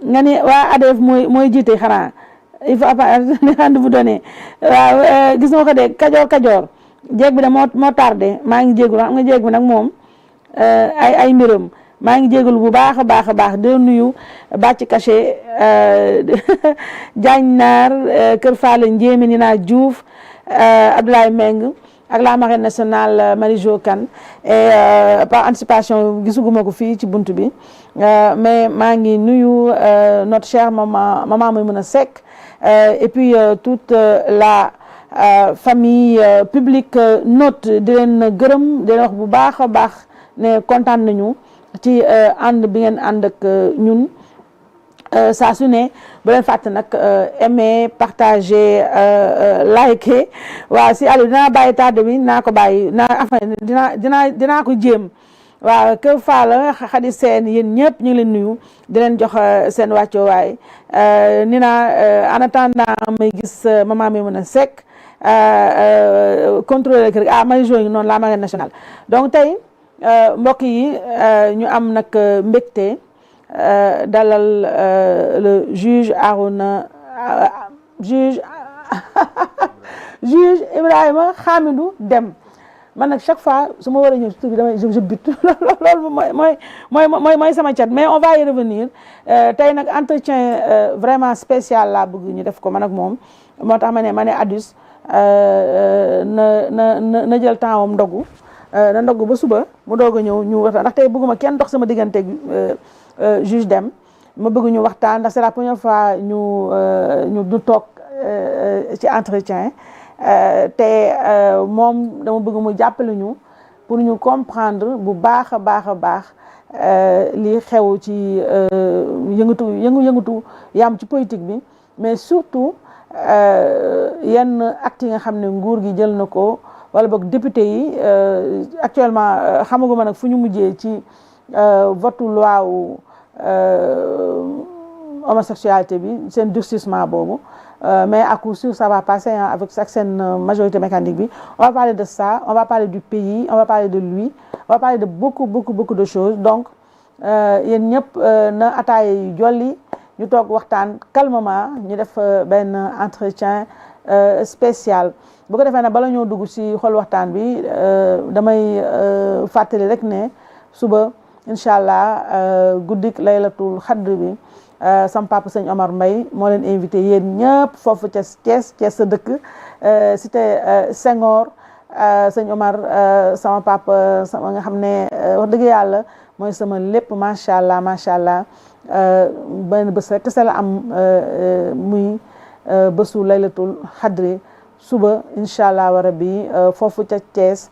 nga ni waa ADF mooy jiite xanaa il faut rendez-vous donné waaw gis nga ko de kajoor jeeg bi de moo tardé maa ngi jégalu xam nga jeeg bi nag moom ay mbiram maa ngi jégalu bu baax a baax de nuyu bàcc caché Diagne Naar Kër Fallé Ndiémé Nina Diouf Abdoulaye Meng ak la marraine nationale Marie-Jo Kane et par anticipation gisuguma ko fii ci buntu bi mais maa ngi nuyu notre chère maman Maïmouna Seck et puis toute la famille publique note di leen gërëm di leen wax bu baax a baax ne kontaan nañu ci ànd bi ngeen ànd ak ñun saa su ne bu leen fàtte nag aimer partager liker waaw si Aliou dinaa bàyyi tardé bi naa ko bàyyi dinaa ko jéem waaw Kër Fala Xadi Seen yéen ñëpp ñu ngi leen nuyu di leen jox seen wàccuwaay ni naa en attendant may gis maman mi mën a sekk contrôler kër Marie-Jo ngi noonu la marraine nationale donc tey mbokk yi ñu am nag mbégte dalal le juge Arouna juge Ibrahima Hamidou Dème man nag chaque fois su ma war a ñëw tur bi damay je bute loolu mooy sama cat mais on va y revenir tey nag entretien vraiment spécial laa bëgg ñu def ko man ak moom moo tax ma ne Adus na jël temps am ndogu na ndogu ba suba mu doog a ñëw ñu waxtaan ndax tey bëgguma kenn dox sama diggante juge Dème ma bëgg ñu waxtaan ndax c'est la première fois ñu toog ci entretien te moom dama bëgg mu jàppale ñu pour ñu comprendre bu baax a baax li xew ci yëngatu yam ci politique bi mais surtout yenn actes yi nga xam ne nguur gi jël na ko wala boog député yi actuellement xamaguma nag fu ñu mujjee ci votu loi wu homosexualité bi seen durcissement boobu mais à coup sûr ça va passer avec seen majorité mécanique bi on va parler de ça on va parler du pays on va parler de lui on va parler de beaucoup de choses donc yéen ñëpp na ataaya yu jolli ñu toog waxtaan calmement ñu def benn entretien spécial bu ko defee nag bala ñoo dugg ci xol waxtaan bi damay fàttali rek ne suba incha allah guddik laylatul xadr bi sama papa sëñ Omar Mbaye moo leen invité yéen ñëpp foofu ca Thiès sa dëkk cité Senghor sëñ Omar sama papa sama nga xam ne wax dëgg yàlla mooy sama lépp macha allah benn bés rek kese la am muy bésu laylatul xadri suba incha allah wa rabbi foofu ca Thiès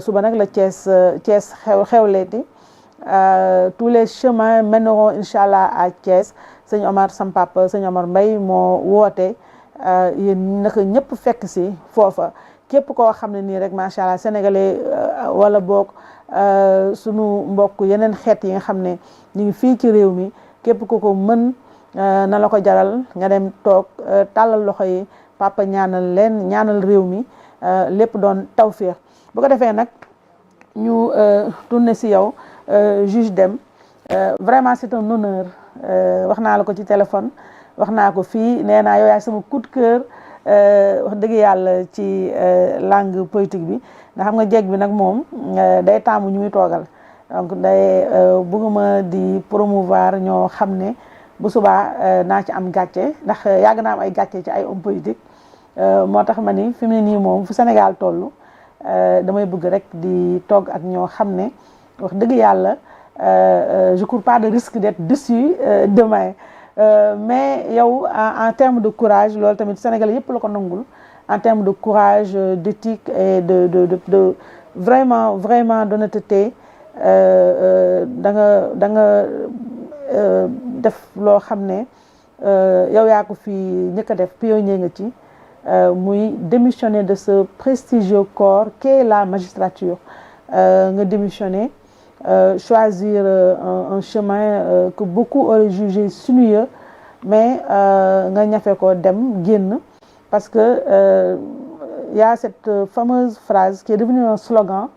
suba nag la Thiès xewleeti tous les chemins mèneront incha allah à Thiès sëñ Omar sam papa sëñ Omar Mbaye moo woote yéen naka ñëpp fekk si foofa képp koo xam ne nii rek macha allah sénégalais wala boog sunu mbokk yeneen xeet yi nga xam ne ñu ngi fii ci réew mi képp ku ko mën na la ko jaral nga dem toog tàllal loxo yi papa ñaanal réew mi lépp doon tawféex bu ko defee nag ñu tourné si yow juge Dème vraiment c'est un honneur wax naa la ko ci téléphone wax naa ko fii nee naa yow yaay sama coup de cœur wax dëgg yàlla ci langue politique bi nga xam nga jeeg bi nag moom day taamu ñu muy toogal donc day bëgguma di promouvoir ñoo xam ne bu subaa naa ci am gàcce ndax yàgg naa am ay gàcce ci ay homme politique moo tax ma ni fi mu ne nii moom fu Sénégal toll damay bëgg rek di toog ak ñoo xam ne wax dëgg yàlla je cours pas de risque d'être déçu demain mais yow en termes de courage loolu tamit Sénégalais yëpp la ko nangul en termes de courage d'éthique et de vraiment d'honnêteté da nga def loo xam ne yow yaa ko fi njëkk a def pionnier nga ci muy démissionner de ce prestigieux corps qu'est la magistrature nga démissionner choisir un chemin que beaucoup auraient jugé sinueux mais nga ñafe ko dem génn parce que y a cette fameuse phrase qui est devenue un slogan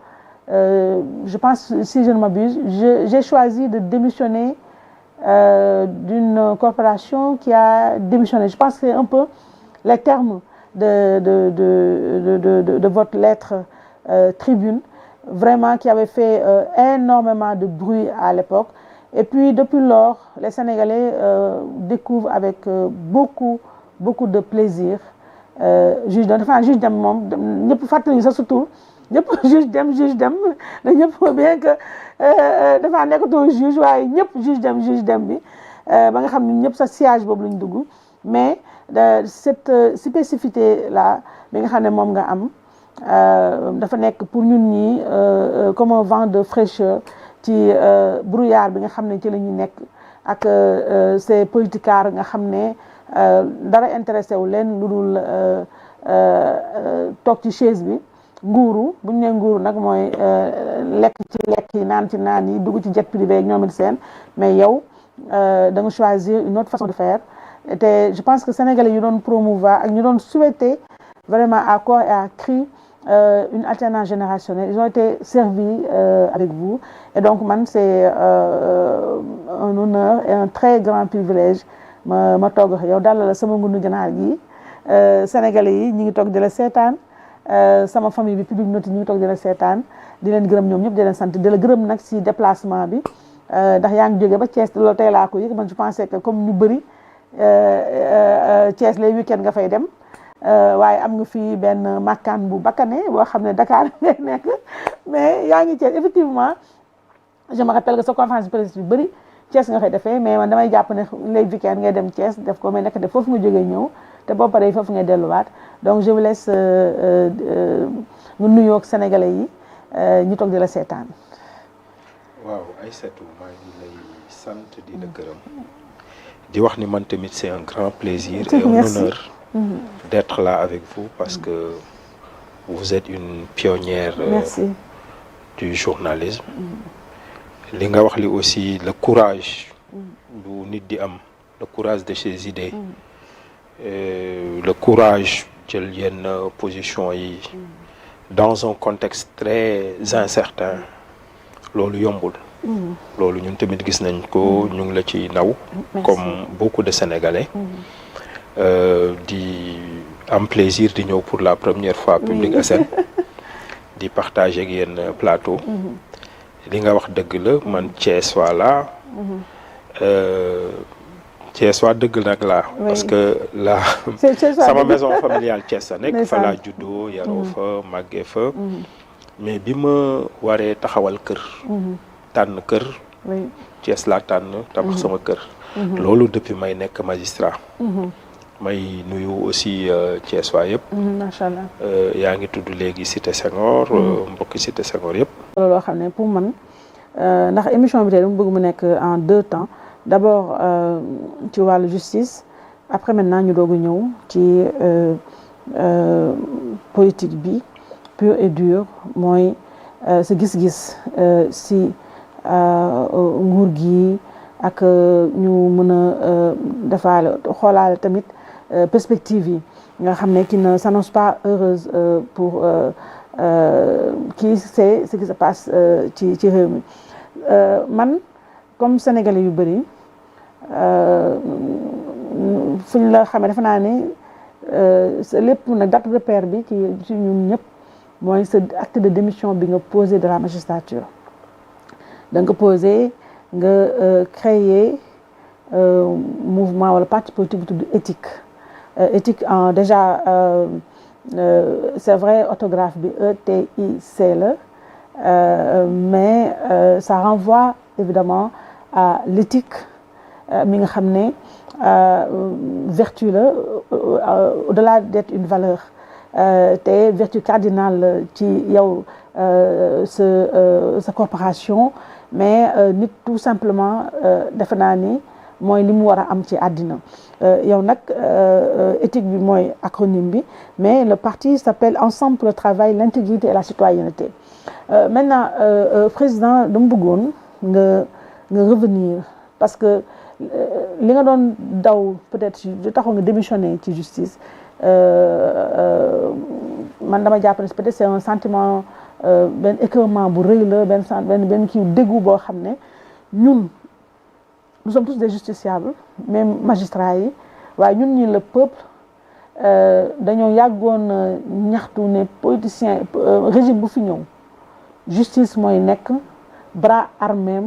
je pense si je ne m'abuse j'ai choisi de démissionner d'une corporation qui a démissionné. Je pense que c'est un peu les termes de votre lettre tribune, vraiment qui avait fait énormément de bruit à l'époque. Et puis depuis lors, les Sénégalais découvrent avec beaucoup de plaisir juge Dème. Dafa juge Dème moom ñëpp fàttali sa surtout ñëpp juge Dème ñëpp bien que dafa nekkatoo juge waaye ñëpp juge Dème bi ba nga xam ne ñëpp sa siège boobu lañ dugg. Mais cette spécificité là bi nga xam ne moom nga am dafa nekk pour ñun ñi comme un vent de fraîcheur ci brouillard bi nga xam ne ci la ñu nekk ak ces politicards nga xam ne dara intéressé wu leen lu dul toog ci chaise bi. Nguuru bu ñu nee nguuru nag mooy lekk ci lekk yi naan ci naan yi dugg ci jet privé ak ñoom it seen mais yow da nga choisir une autre façon de faire te je pense que sénégalais yu doon promouvoir ak ñu doon souhaiter vraiment à corps et à cri une alternance générationnelle, ils ont été servis avec vous. Et donc, man, c'est un honneur et un très grand privilège. Ma toog yow dalal la sama ngundu ganaar gi sénégalais yi ñi ngi toog di la seetaan sama famille bi public noti ñi ngi toog di la seetaan di leen gërëm ñoom ñëpp di leen sant di la gërëm nag si déplacement bi ndax yaa ngi jógee ba Thiès loolu tey laa ko yëg man je pensais que comme ñu bëri Thiès les week-end nga fay dem waaye am nga fii benn makkaan bu bakkane boo xam ne Dakar ngay nekk mais yaa ngi Thiès effectivement je me rappelle que sa conférence de presse bi bëri Thiès nga koy defee mais man damay jàpp ne les week-end ngay dem Thiès def ko mais nekk de foofu nga jógee ñëw te boo paree foofu ngay delluwaat donc je vous laisse nga nuyoo ak sénégalais yi ñu toog di la seetaan. waaw Aïssatou maa ngi lay sant di la gërëm di wax ni man tamit c'est un grand plaisir et un honneur d'être là avec vous parce que vous êtes une pionnière du journalisme. li nga wax li aussi le courage bu nit di am le courage de ses idées le courage jël yenn position yi dans un contexte très incertain loolu yombul loolu ñun tamit gis nañ ko ñu ngi la ci naw comme beaucoup de Sénégalais di am plaisir di ñëw pour la première fois Public SN di partager ak yéen plateau li nga wax dëgg la man Thiès wala Thiès waa dëgg nag laa parce que la sama maison familiale Thiès a nekk fa laa juddoo yaroo fa màggee fa mais bi ma waree taxawal kër tànn kër Thiès laa tànn tabax sama kër loolu depuis may nekk magistrat may nuyu aussi Thiès waa yëpp macha allah yaa ngi tudd léegi Cité Senghor mbokki Cité Senghor yëpp looloo xam ne pour man ndax émission bi tey dama bëgg mu nekk en 2 temps d'abord ci wàllu justice après maintenant ñu doog a ñëw ci politique bi pur et dur mooy sa gis-gis si nguur gi ak ñu mën a defaale xoolaale tamit perspective yi nga xam ne qui ne s'annonce pas heureuse pour qui sait ce qui se passe ci réew mi man comme sénégalais yu bëri fu ñu la xamee defe naa ne lépp nag date repère bi ci ñun ñëpp mooy sa acte de démission bi nga posé de la magistrature da nga posé nga créer mouvement wala parti politique bu tudd éthique éthique en déjà c'est vrai orthographe bi ETIC la mais ça renvoie évidemment à l'éthique mi nga xam ne vertu la au-delà d'être une valeur te vertu cardinale ci yow sa corporation mais nit tout simplement defe naa ni mooy li mu war a am ci àddina yow nag éthique bi mooy acronyme bi mais le parti s'appelle Ensemble pour le travail, l'intégrité et la citoyenneté maintenant président dama bëggoon nga revenir parce que li nga doon daw peut-être du taxaw nga démissionner ci justice man dama jàpp ne peut-être c'est un sentiment benn écœurement bu rëy la benn kii déggu boo xam ne ñun nous sommes tous des justiciables même magistrats yi waaye ñun ñi le peuple dañoo yàggoon ñaxtu ne politicien régime bu fi ñëw justice mooy nekk bras armé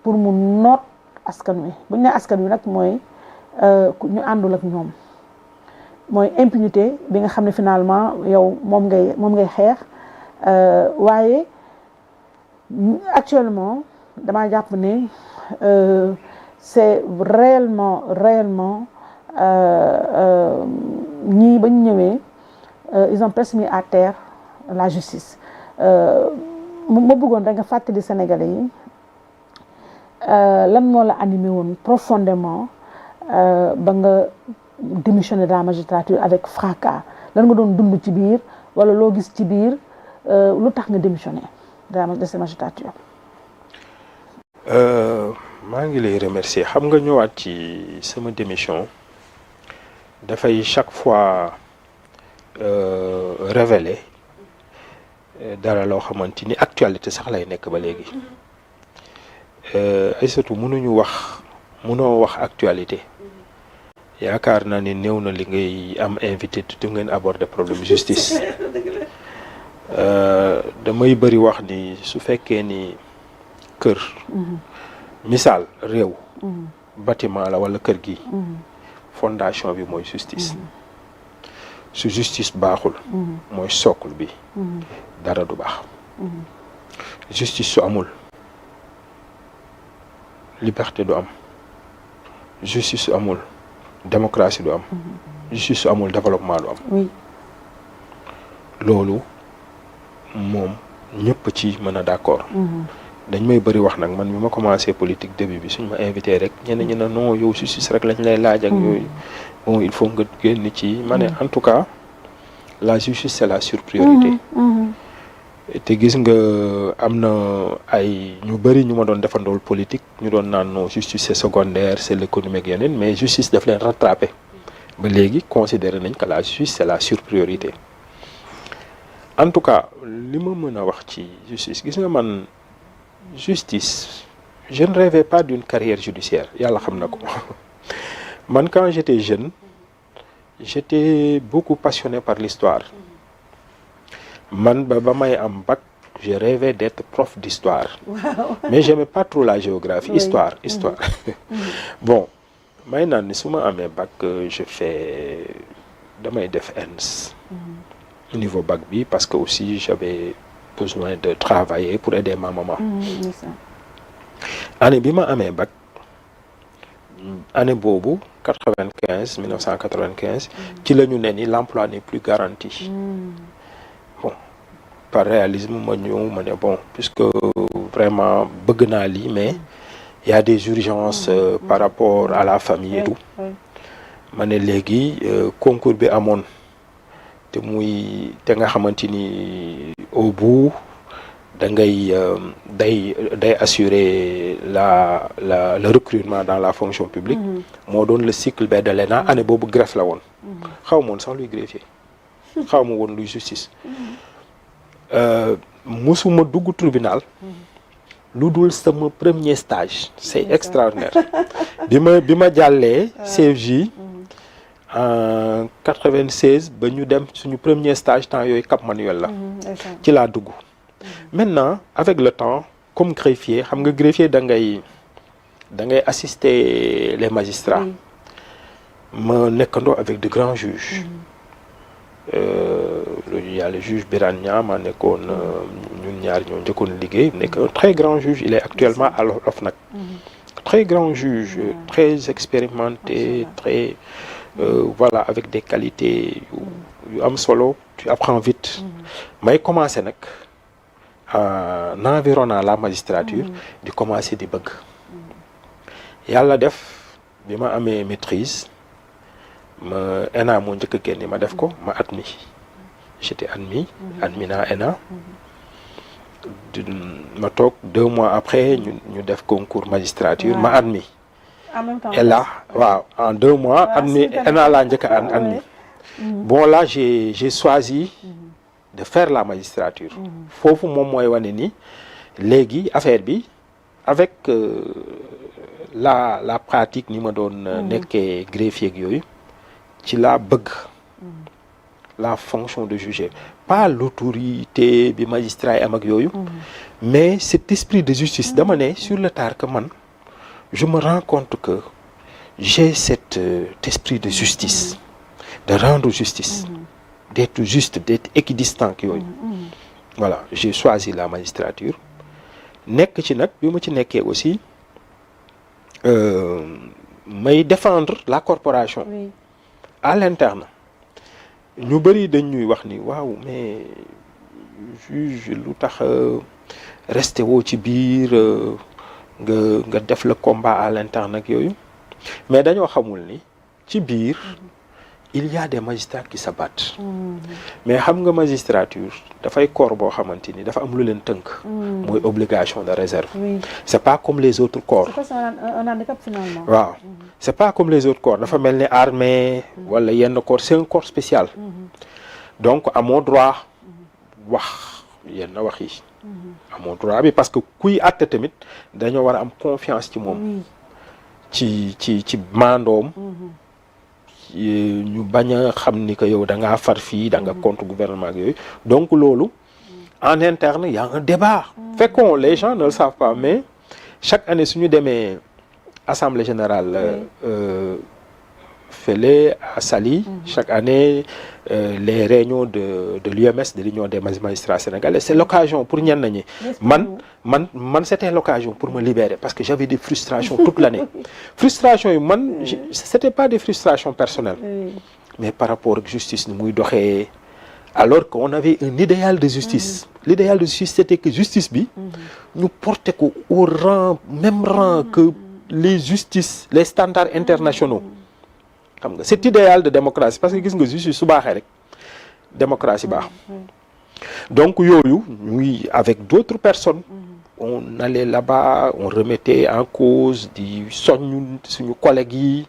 pour mu noot askan wi bu ñu nee askan wi nag mooy ñu àndul ak ñoom mooy impunité bi nga xam ne finalement yow moom ngay xeex waaye actuellement dama jàpp ne c'est réellement ñii ba ñu ñëwee ils ont presque mis à terre la justice ma bëggoon rek nga fàttali Sénégalais yi lan moo la animé woon profondément ba nga démissionné de la magistrature avec fracas lan nga doon dund ci biir wala loo gis ci biir lu tax nga démissionné de cette magistrature. maa ngi lay remercier xam nga ñëwaat ci sama démission dafay chaque fois révéler dara loo xamante ni actualité sax lay nekk ba léegi ay surtout mënoo wax actualité yaakaar naa ni néew na li ngay am invité te ngeen aborder problème justice damay bëri wax ni su fekkee ni kër misaal réew bâtiment la wala kër gi fondation bi mooy justice su justice baaxul mooy socle bi dara du baax justice su amul liberté du am justice su amul démocratie du am justice su amul développement du am loolu moom ñëpp ci mën a d'accord dañ may bëri wax nag man bi ma commencé politique début bi suñ ma invité rek ñenn ñi ne non yow justice rek lañ lay laaj ak yooyu bon il faut nga génn ci ma ne en tout cas la justice c'est la surpriorité te gis nga am na ay ñu bëri ñu ma doon defandool politique ñu doon naan non justice c'est secondaire c'est l'économique yeneen mais justice daf leen rattrapé ba léegi considéré nañ que la justice c'est la surpriorité en tout cas li ma mën a wax ci justice gis nga man justice je ne rêvais pas d'une carrière judiciaire yàlla xam na ko man quand j'étais jeune j'étais beaucoup passionné par l'histoire man ba may am bac je rêvais d'être prof d'histoire mais j'aimais pas trop la géographie histoire bon may naan ni su ma amee bac je fais damay def ENS niveau bac bi parce que aussi j'avais besoin de travailler pour aider ma maman. année bi ma amee bac année boobu 1995 ci la ñu ne ni l'emploi n'est plus garanti. Bon par réalisme ma ñëw ma ne bon puisque vraiment bëgg naa lii mais il y a des urgences par rapport à la famille et tout ma ne léegi concours bi amoon te nga xamante ni au bout da ngay day assurer le recrutement dans la fonction publique moo doon le cycle B de l'ENA année boobu greffe la woon xaw ma woon sax luy greffier xaw ma woon luy justice musuma dugg tribunal lu dul sama premier stage c'est extraordinaire bi ma jàllee CFJ en 96 ba ñu dem suñu premier stage temps yooyu Cap Manuel la ci laa dugg maintenant avec le temps comme greffier xam nga greffier da ngay assister les magistrats ma nekkandoo avec de grands juges il y a le juge Birane Niang ma nekkoon ñun ñaar ñoo njëkkoon liggéey nekk un très grand juge il est actuellement à l'OFNAC très grand juge très expérimenté très voilà avec des qualités yu am solo tu apprends vite may commencer nag en environnant la magistrature di commencer di bëgg yàlla def bi ma amee maîtrise ma ENA moo njëkk a génne ma def ko ma admis j'étais admis naa ENA ma toog 2 mois après ñu def concours magistrature ma admis en même temps et là waaw en 2 mois admis ENA laa njëkk a admis bon là j'ai choisi de faire la magistrature foofu moom mooy wane ni léegi affaire bi avec la pratique ni ma doon nekkee greffier ak yooyu ci laa bëgg la fonction de juger pas l'autorité bi magistrat yi am ak yooyu mais cet esprit de justice dama ne sur le tard que man je me rends compte que j'ai cet esprit de justice de rendre justice d'être juste d'être équidistant ak yooyu voilà j'ai choisi la magistrature nekk ci nag bi ma ci nekkee aussi may défendre la corporation à l'interne ñu bëri dañ ñuy wax ni waaw mais juge lu tax resté woo ci biir nga def le combat à l'interne ak yooyu mais dañoo xamul ni ci biir il y a des magistrats qui se battent mais xam nga magistrature dafay corps boo xamante ni dafa am lu leen tënk mooy obligation de réserve c'est pas comme les autres corps un handicap finalement waaw c'est pas comme les autres corps dafa mel ni armée wala yenn corps c'est un corps spécial donc amoo droit wax yenn wax yi amoo droit bi parce que kuy àtte tamit dañoo war a am confiance ci moom ci maandoom ñu bañ a xam ni que yow da ngaa far fii da nga contre gouvernement ak yooyu donc loolu en interne y a un débat fekkoon les gens ne le savent pas mais chaque année suñu demee assemblée générale fële à Saly chaque année les réunions de l'UMS de l'Union des magistrats sénégalais c'est l'occasion pour ñenn ñi man c'était l'occasion pour me libérer parce que j'avais des frustrations toute l'année frustrations yi man c'était pas des frustrations personnelles mais par rapport ak justice ni muy doxee alors qu'on avait un idéal de justice l'idéal de justice c'était que justice bi ñu porter ko au même rang que les justices les standards internationaux xam nga cet idéal de démocratie parce que gis nga justice su baaxee rek démocratie baax donc yooyu ñuy avec d'autres personnes on allait là-bas on remettait en cause di soññ suñu collègues yi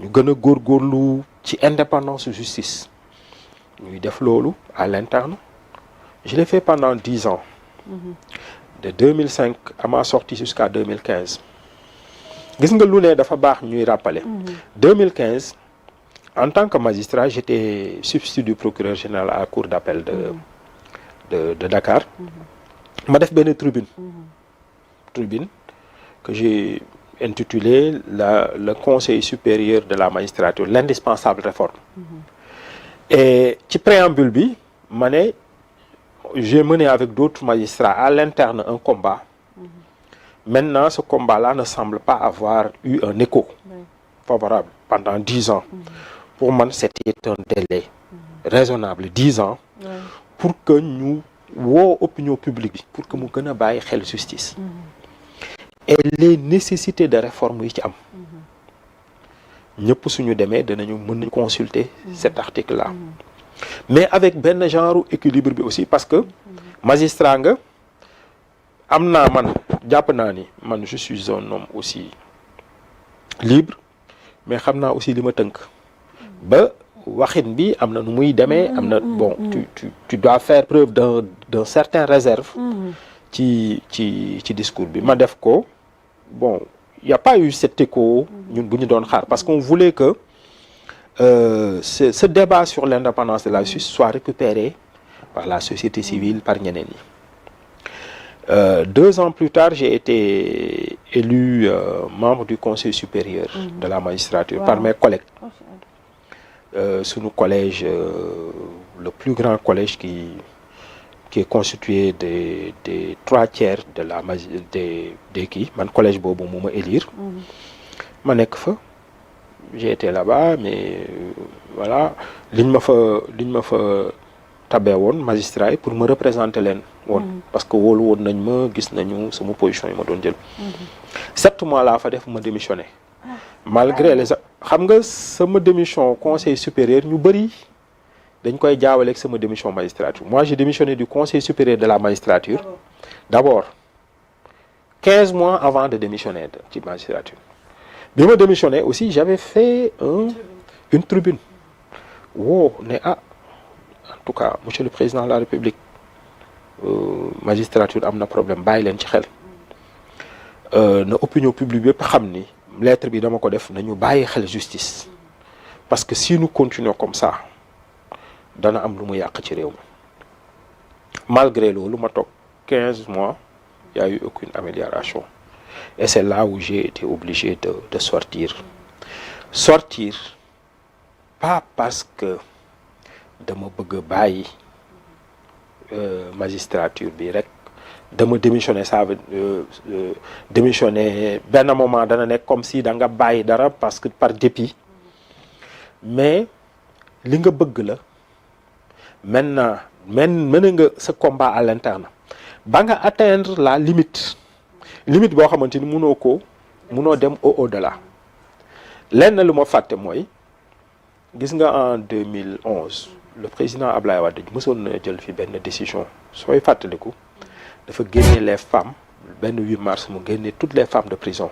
ñu gën a góorgóorlu ci indépendance justice ñuy def loolu à l'interne je l'ai fait pendant 10 ans de 2005 à ma sortie jusqu'à 2015 gis nga lu ne dafa baax ñuy rappeler 2015 en tant que magistrat j'étais substitut du procureur général à la cour d'appel de Dakar ma def benn tribune que j'ai intitulé le conseil supérieur de la magistrature l'indispensable réforme et ci préambule bi ma ne j'ai mené avec d'autres magistrats à l'interne un combat maintenant ce combat-là ne semble pas avoir eu un écho favorable pendant 10 ans pour moi c'était un délai raisonnable 10 ans pour que ñu woo opinion publique bi pour que mu gën a bàyyi xel justice et les nécessités de réforme yi ci am ñëpp suñu demee danañu mën a consulter cet article-là mais avec benn genre équilibre bi aussi parce que magistrat nga am naa man jàpp naa ni man je suis un homme aussi libre mais xam naa aussi li ma tënk ba waxin bi am na nu muy demee am na bon tu dois faire preuve d'un certain réserve ci discours bi ma def ko bon il y a pas eu cet écho ñun bu ñu doon xaar parce qu'on voulait que ce débat sur l'indépendance de la justice soit récupéré par la société civile par ñeneen ñi 2 ans plus tard j'ai été élu membre du conseil supérieur de la magistrature par mes collègues sunu collège le plus grand collège qui est constitué des 3/4 de la des kii man collège boobu moo ma élire ma nekk fa j'ai été là-bas mais voilà liñ ma fa tabee woon magistrat yi pour me représenter leen woon parce que wóolu woon nañ ma gis nañu sama position yi ma doon jël 7 mois laa fa def ma démissionné malgré les xam nga sama démission conseil supérieur ñu bëri dañ koy jaawale ak sama démission magistrature moi j'ai démissionné du conseil supérieur de la magistrature d'abord 15 mois avant de démissionner ci magistrature bi ma démissionné aussi j'avais fait une tribune ne en tout cas monsieur le président de la République magistrature am na problème bàyyi leen ci xel na opinion publique bépp xam ni lettre bi dama ko def nañu bàyyi xel justice parce que si nous continuons comme ça dana am lu mu yàq ci réew mi malgré loolu ma toog 15 mois il y a eu aucune amélioration et c'est là où j'ai été obligé de sortir pas parce que dama bëgg a bàyyi magistrature bi rek dama démissionner ça démissionner benn moment dana nekk comme si da nga bàyyi dara parce que par dépit mais li nga bëgg la maintenant mën nga sa combat à l'interne ba nga atteindre la limite boo xamante ni munoo dem au-delà lenn lu ma fàtte mooy gis nga en 2011 le président Ablaye Wade mësoon na jël fi benn décision sooy fàttaliku dafa génne les femmes benn 8 mars mu génne toutes les femmes de prison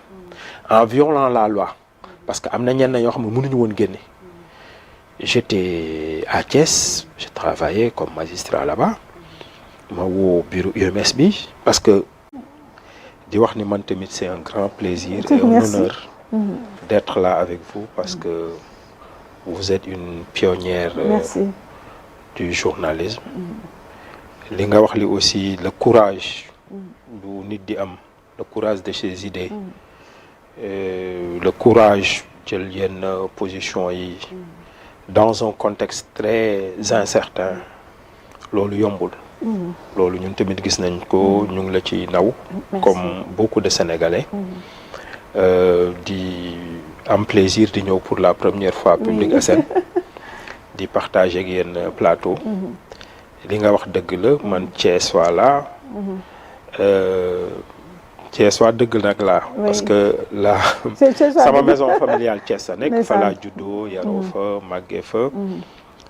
en violant la loi parce que am na ñenn ñoo xam ne mënuñu woon génne. J'étais à Thiès, je travaillais comme magistrat là-bas ma woo bureau UMS bi parce que di wax ni man tamit c'est un grand plaisir et un honneur d'être là avec vous parce que vous êtes une pionnière du journalisme li nga wax li aussi le courage bu nit di am le courage de ses idées le courage jël yenn position yi dans un contexte très incertain loolu yombul loolu ñun tamit gis nañ ko ñu ngi la ci naw comme beaucoup de Sénégalais di am plaisir di ñëw pour la première fois Public SN di partager ak yéen plateau li nga wax dëgg la man Thiès wala Thiès waa dëgg nag laa parce que la sama maison familiale Thiès sa nekk fa laa juddoo yaroo fa màggee fa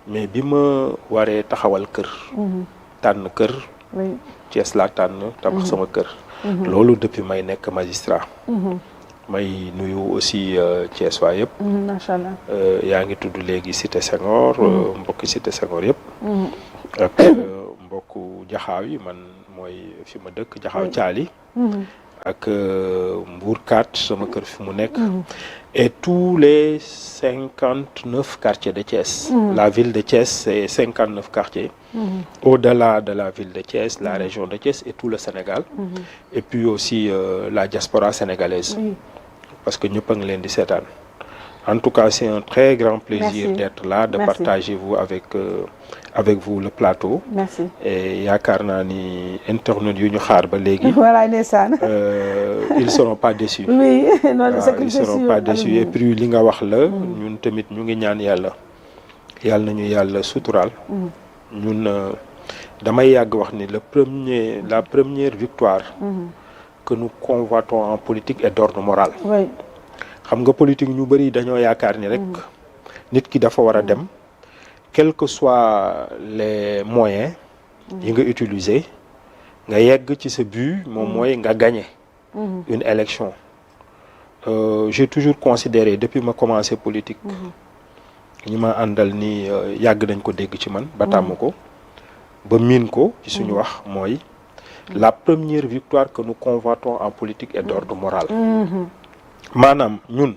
mais bi ma waree taxawal kër tànn kër Thiès laa tànn tabax sama kër loolu depuis may nekk magistrat may nuyu aussi Thiès waa yëpp machallah yaa ngi tudd léegi Cité Senghor mbokki Cité Senghor yëpp ak mbokku jaxaaw yi man mooy fi ma dëkk jaxaaw caali ak Mbourkat sama kër fi mu nekk et tous les 59 quartiers de Thiès la ville de Thiès c'est 59 quartiers au-delà de la ville de Thiès la région de Thiès et tout le Sénégal et puis aussi la diaspora sénégalaise parce que ñëpp a ngi leen di seetaan en tout cas c'est un très grand plaisir d'être là de partager avec vous le plateau. Merci. Et yaakaar naa ni internautes yu ñu xaar ba léegi. voilà ndeysaan. Ils seront pas déçus. oui non c'est que ils seront pas déçus et puis li nga wax la. ñun tamit ñu ngi ñaan yàlla nañu yàlla suturaal. ñun damay yàgg wax ni la première victoire. que nous convoitons en politique est d'ordre moral. oui. xam nga politique ñu bari dañoo yaakaar ni rek nit ki dafa war a dem. quels que soient les moyens yi nga utiliser nga yegg ci sa but moom mooy nga gagner une élection j'ai toujours considéré depuis ma commencé politique ñi ma àndal ni yàgg nañ ko dégg ci man ba tàmm ko ba miin ko ci suñu wax mooy la première victoire que nous convoitons en politique est d'ordre moral maanaam ñun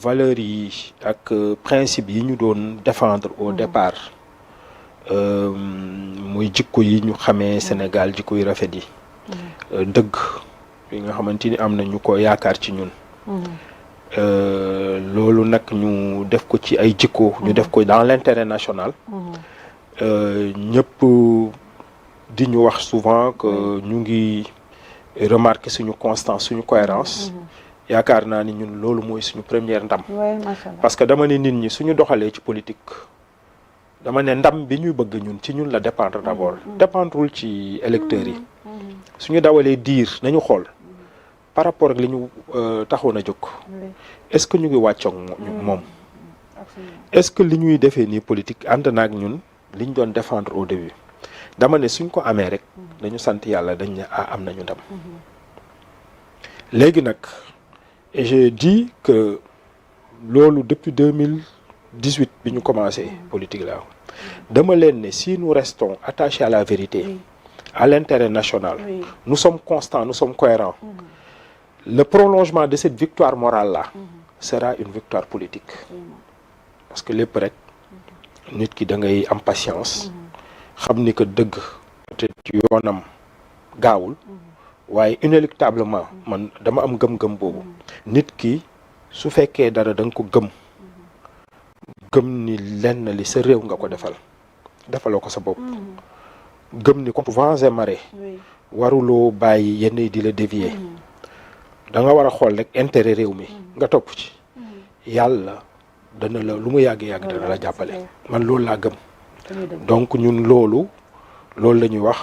valeurs yi ak principe yi ñu doon défendre au départ muy jikko yi ñu xamee Sénégal jikko yu rafet yi dëgg yi nga xamante ni am na ñu ko yaakaar ci ñun loolu nag ñu def ko ci ay jikko ñu def ko dans l'intérêt national ñëpp di ñu wax souvent que ñu ngi remarquer suñu constance suñu cohérence yaakaar naa ni ñun loolu mooy suñu première ndam parce que dama ne nit ñi suñu doxalee ci politique dama ne ndam bi ñuy bëgg ñun ci ñun la dépendre d'abord dépendrewul ci électeurs yi suñu dawalee diir nañu xool par rapport ak li ñu taxoon a jóg est-ce que ñu ngi wàccoog moom est-ce que li ñuy defee nii politique ànd naag ñun li ñu doon défendre au début dama ne suñ ko amee rek dañu sant yàlla dañ ne am nañu ndam léegi nag et je dis que loolu depuis 2018 bi ñu commencé politique là dama leen ne si nous restons attachés à la vérité à l'intérêt national nous sommes constants nous sommes cohérents le prolongement de cette victoire morale là sera une victoire politique parce que lépp rek nit ki da ngay am patience xam ni que dëgg peut-être yoonam gaawul waaye inéluctablement man dama am gëm-gëm boobu nit ki su fekkee dara da nga ko gëm ni lenn li sa réew nga ko defaloo ko sa bopp gëm ni contre vents et marées waruloo bàyyi yenn yi di la dévier da nga war a xool rek intérêt réew mi nga topp ci yàlla dana la lu mu yàgg-yàgg dana la jàppale man loolu laa gëm donc ñun loolu la ñuy wax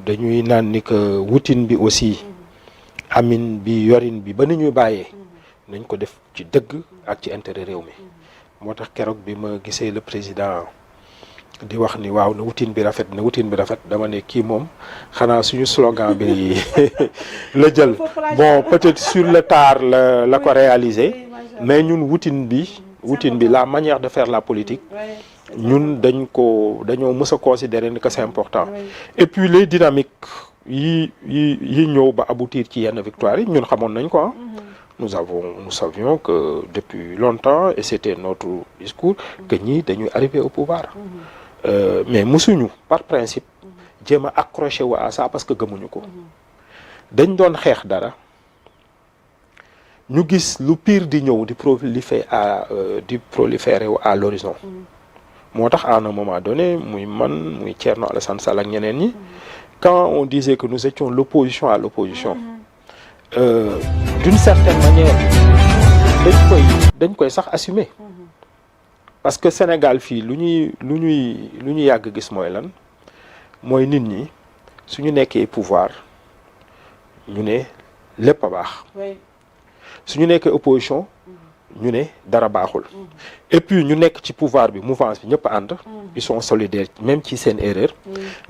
dañuy naan ni que wutin bi aussi amin bi yorin bi ba ni ñuy bàyyee nañ ko def ci dëgg ak ci intérêt réew mi moo tax keroog bi ma gisee le président di wax ni waaw na wutin bi rafet dama ne kii moom xanaa suñu slogan bi la jël bon peut-être sur le tard la ko réaliser mais ñun wutin bi la manière de faire la politique ñun dañoo mës a considérer ni que c'est important et puis les dynamiques yi ñëw ba aboutir ci yenn victoire yi ñun xamoon nañ ko nous savions que depuis longtemps et c'était notre discours que ñii dañuy arriver au pouvoir mais mësuñu par principe jéem a accroché wu à ça parce que gëmuñu ko dañ doon xeex dara ñu gis lu pire di ñëw di proliférer à l'horizon moo tax à un moment donné muy Thierno Alassane Sall ak ñeneen ñi quand on disait que nous étions l'opposition à l'opposition d'une certaine manière dañ koy sax assumer parce que Sénégal fii lu ñuy yàgg gis mooy lan mooy nit ñi suñu nekkee pouvoir ñu ne lépp a baax suñu nekkee opposition ñu ne dara baaxul et puis ñu nekk ci pouvoir bi mouvance bi ñëpp ànd ils sont solidaires même ci seen erreur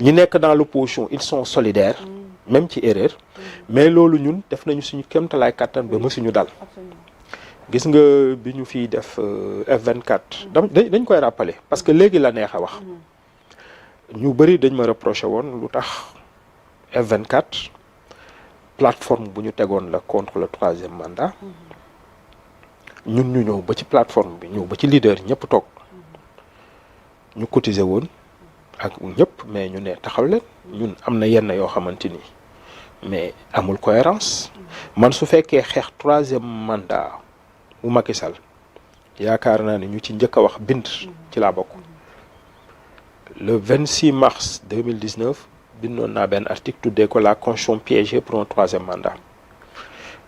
ñi nekk dans l'opposition ils sont solidaires même ci erreur mais loolu ñun def nañu suñu kéemtalaay kàttan ba mësuñu dal gis nga bi ñu fiy def F24 dañ koy rappeler parce que léegi la neex a wax ñu bëri dañ ma reproché woon lu tax F24 plateforme bu ñu tegoon la contre le 3e mandat ñun ñu ñëw ba ci plateforme bi ñëw ba ci leader ñëpp toog ñu cotiser woon ak ñëpp mais ñu ne taxaw leen ñun am na yenn yoo xamante ni mais amul cohérence man su fekkee xeex 3e mandat bu Macky Sall yaakaar naa ne ñu ci njëkk a wax bind ci laa bokk le 26 mars 2019 bindoon naa benn article tuddee ko la constitution piégée pour un 3e mandat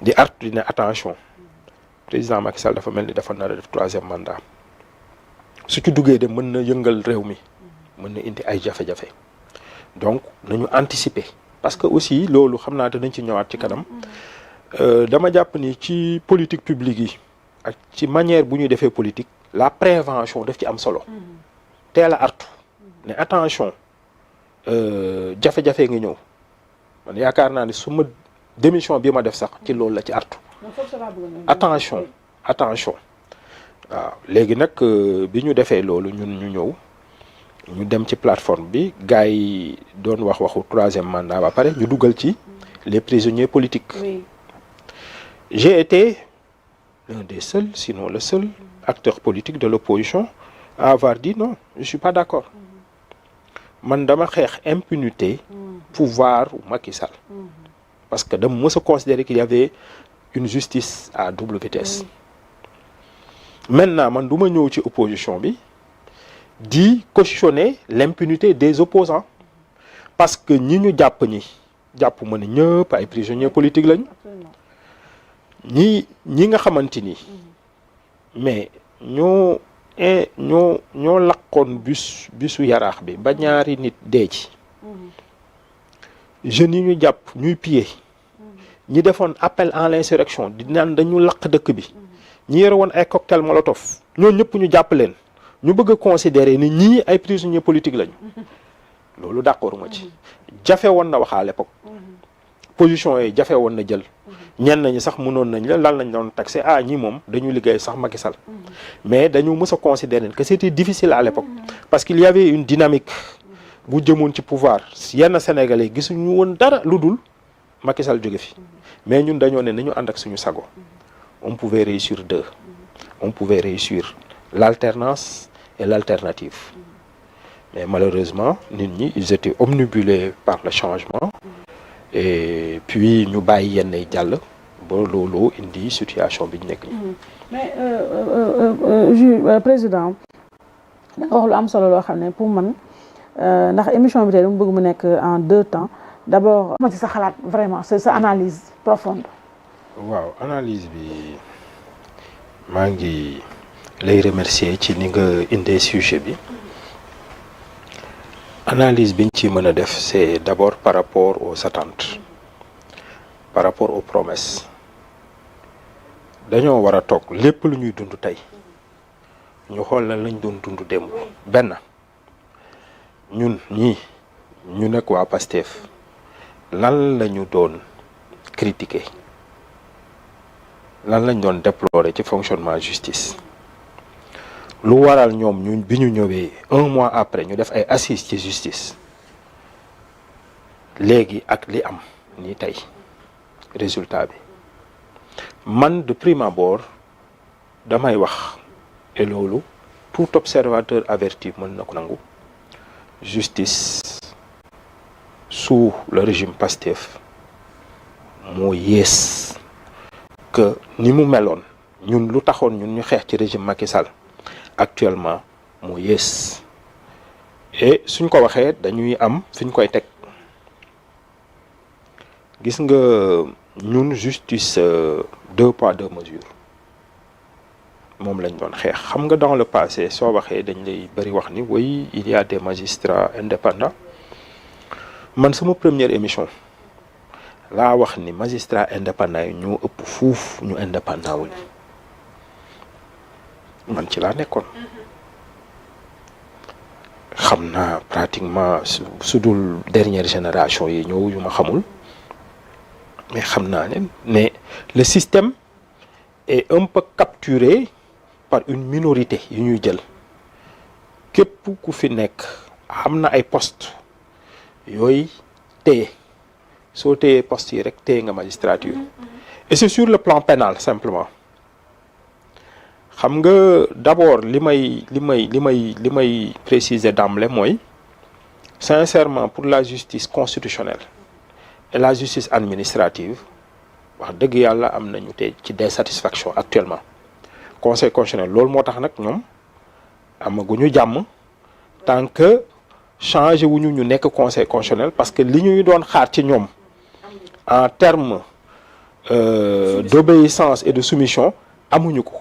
di artu di ne attention président Macky Sall dafa mel ni dafa nar a def 3e mandat su ci duggee de mën na yëngal réew mi mën na indi ay jafe-jafe donc nañu anticiper parce que aussi loolu xam naa danañ ci ñëwaat ci kanam dama jàpp ni ci politique publique yi ak ci manière bu ñuy defee politique la prévention daf ci am solo teel a artu ne attention jafe-jafe nga ñëw man yaakaar naa ni su ma démission bi ma def sax ci loolu la ci artu attention waaw léegi nag bi ñu defee loolu ñun ñu ñëw ñu dem ci plateforme bi gars yi doon waxu 3e mandat ba pare ñu dugal ci les prisonniers politiques j'ai été l'un des seuls sinon le seul acteur politique de l'opposition à avoir dit non je suis pas d'accord man dama xeex impunité pouvoir Macky Sall parce que dama mës a considérer qu'il y avait une justice à double vitesse maintenant man du ma ñëw ci opposition bi di cautionner l'impunité des opposants parce que ñi ñu jàpp ma ne ñëpp ay prisonniers politiques lañu ñi nga xamante ni mais ñoo lakkoon bisu yaraax bi ba ñaari nit dee ci jeunes yi ñu jàpp ñuy piller ñi defoon appel à l'insurrection di naan dañu lakk dëkk bi ñi yore woon ay cocktail molotov ñoo ñëpp ñu jàpp leen ñu bëgg a considérer ni ñii ay prisonniers politiques lañu loolu d'accord ma ci jafe woon na wax à l'époque position yi jafe woon na jël ñenn ñi sax mënoon nañ la lan lañ doon taxé ñi moom dañu liggéey sax Macky Sall mais dañu mës a considérer que c'était difficile à l'époque parce qu'il y avait une dynamique bu jëmoon ci pouvoir yenn Sénégalais gisuñu woon dara lu dul Macky Sall jóge fi mais ñun dañoo ne nañu ànd ak suñu sago. On pouvait réussir deux. On pouvait réussir l'alternance et l'alternative. Mais malheureusement nit ñi ils étaient omnibulés par le changement. Et puis ñu bàyyi yenn yi jàll ba loolu indi situation bi ñu nekk nii. mais président da nga wax lu am solo loo xam ne pour man ndax émission bi tey dama bëgg mu nekk en 2 temps d'abord ma ci sa xalaat vraiment c'est sa analyse profonde. waaw analyse bi maa ngi lay remercier ci ni nga indee sujet bi. Analyse biñ ci mën a def c'est d'abord par rapport aux attentes par rapport aux promesses dañoo war a toog lépp lu ñuy dund tey ñu xool lan lañ doon dund démb. benn ñun ñii ñu nekk waa Pastef lan la ñu doon critiquer lan lañ doon déplorer ci fonctionnement justice. lu waral ñoom ñu bi ñu ñëwee 1 mois après ñu def ay assises ci justice léegi ak li am nii tey résultat bi man de prime abord damay wax et loolu tout observateur averti mën na ko nangu justice sous le régime Pastef moo yées que ni mu meloon ñun lu taxoon ñun ñu xeex ci régime Macky Sall actuellement moo yées et suñ ko waxee dañuy am fi ñu koy teg gis nga ñun justice 2 poids 2 mesures moom lañ doon xeex. xam nga dans le passé soo waxee dañ lay bëri wax ni oui il y a des magistrats indépendants man sama première émission laa wax ni magistrats indépendants yi ñoo ëpp fuuf ñu indépendant wuñ man ci laa nekkoon xam naa pratiquement su dul dernière génération yi ñëw yu ma xamul mais xam naa ne mais le système est un peu capturé par une minorité yu ñuy jël képp ku fi nekk xam na ay postes yooyu téye soo téyee postes yi rek téye nga magistrature et c'est sur le plan pénal simplement. xam nga d'abord li may préciser d'emblée mooy sincèrement pour la justice constitutionnelle et la justice administrative wax dëgg yàlla am nañu tey ci désatisfaction actuellement conseil constitutionnel loolu moo tax nag ñoom amaguñu jàmm tant que changé wuñu ñu nekk conseil constitutionnel parce que li ñuy doon xaar ci ñoom en termes d'obéissance et de soumission amuñu ko.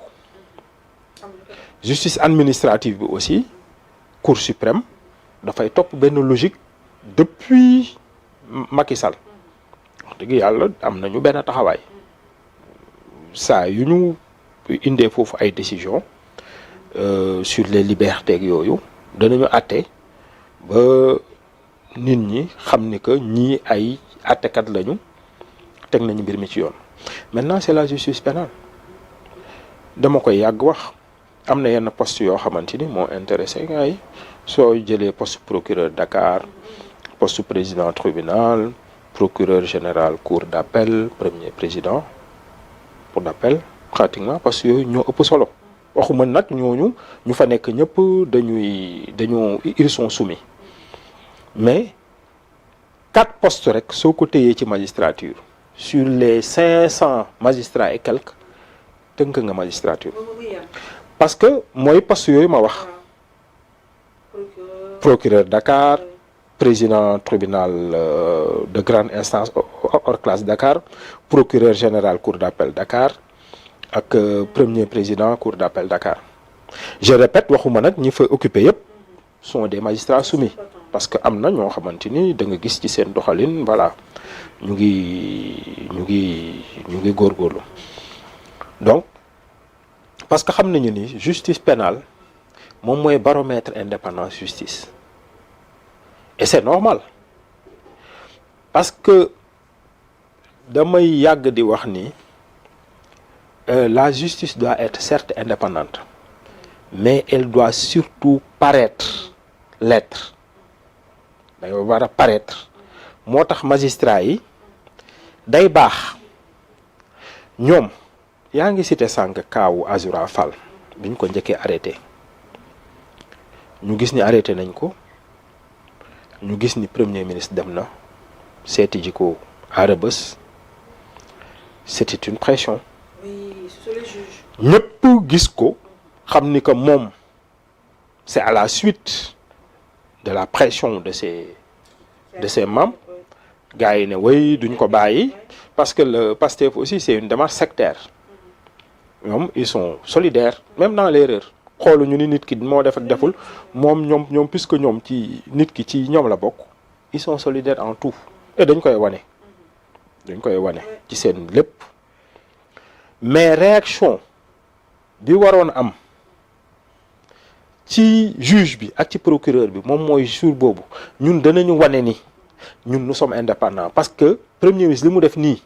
Justice administrative bi aussi Cour suprême dafay topp benn logique depuis Macky Sall wax dëgg yàlla am nañu benn taxawaay saa yu ñu indee foofu ay décisions sur les libertés yooyu danañu àtte ba nit ñi xam ni que ñii ay àttekat lañu teg nañu mbir mi ci yoon. Maintenant c'est la justice pénale dama koy yàgg wax. am na yenn poste yoo xamante ni moo intéressé gars yi soo jëlee poste procureur Dakar poste président tribunal procureur général cour d'appel premier président cour d'appel pratiquement parce que yooyu ñoo ëpp solo waxuma nag ñooñu ñu fa nekk ñëpp dañoo ils sont soumis mais 4 postes rek soo ko téyee ci magistrature sur les 500 magistrats et quelques tënk nga magistrature. parce que mooy poste yooyu ma wax procureur Dakar président tribunal de grande instance hors classe Dakar procureur général cour d'appel Dakar ak premier président cour d'appel Dakar je répète waxuma nag ñi fa occupé yëpp sont des magistrats soumis parce que am na ñoo xamante ni da nga gis ci seen doxalin voilà ñu ngi góorgóorlu donc parce que xam nañu ni justice pénale moom mooy baromètre indépendance justice et c'est normal parce que damay yàgg di wax ni la justice doit être certes indépendante mais elle doit surtout l'être dañoo war a paraître moo tax magistrat yi day baax ñoom yaa ngi cité sànq kaawu Azoura Fall biñ ko njëkkee arrêté ñu gis ni arrêté nañ ko ñu gis ni premier ministre dem na seeti ji ko à Rebeuss. C'était une pression. Oui, sur les juges. ñëpp gis ko xam ni que moom c'est à la suite de la pression de ses membres gars yi ne way duñ ko bàyyi parce que le PASTEF aussi c'est une démarche sectaire ñoom ils sont solidaires même dans l'erreur xooluñu ni nit ki moo def ak deful moom ñoom puisque ñoom ci nit ki ci ñoom la bokk ils sont solidaires en tout et dañ koy wane ci seen lépp mais réaction bi waroon am ci juge bi ak ci procureur bi moom mooy jour boobu ñun danañu wane ni ñun nous sommes indépendants parce que premier ministre li mu def nii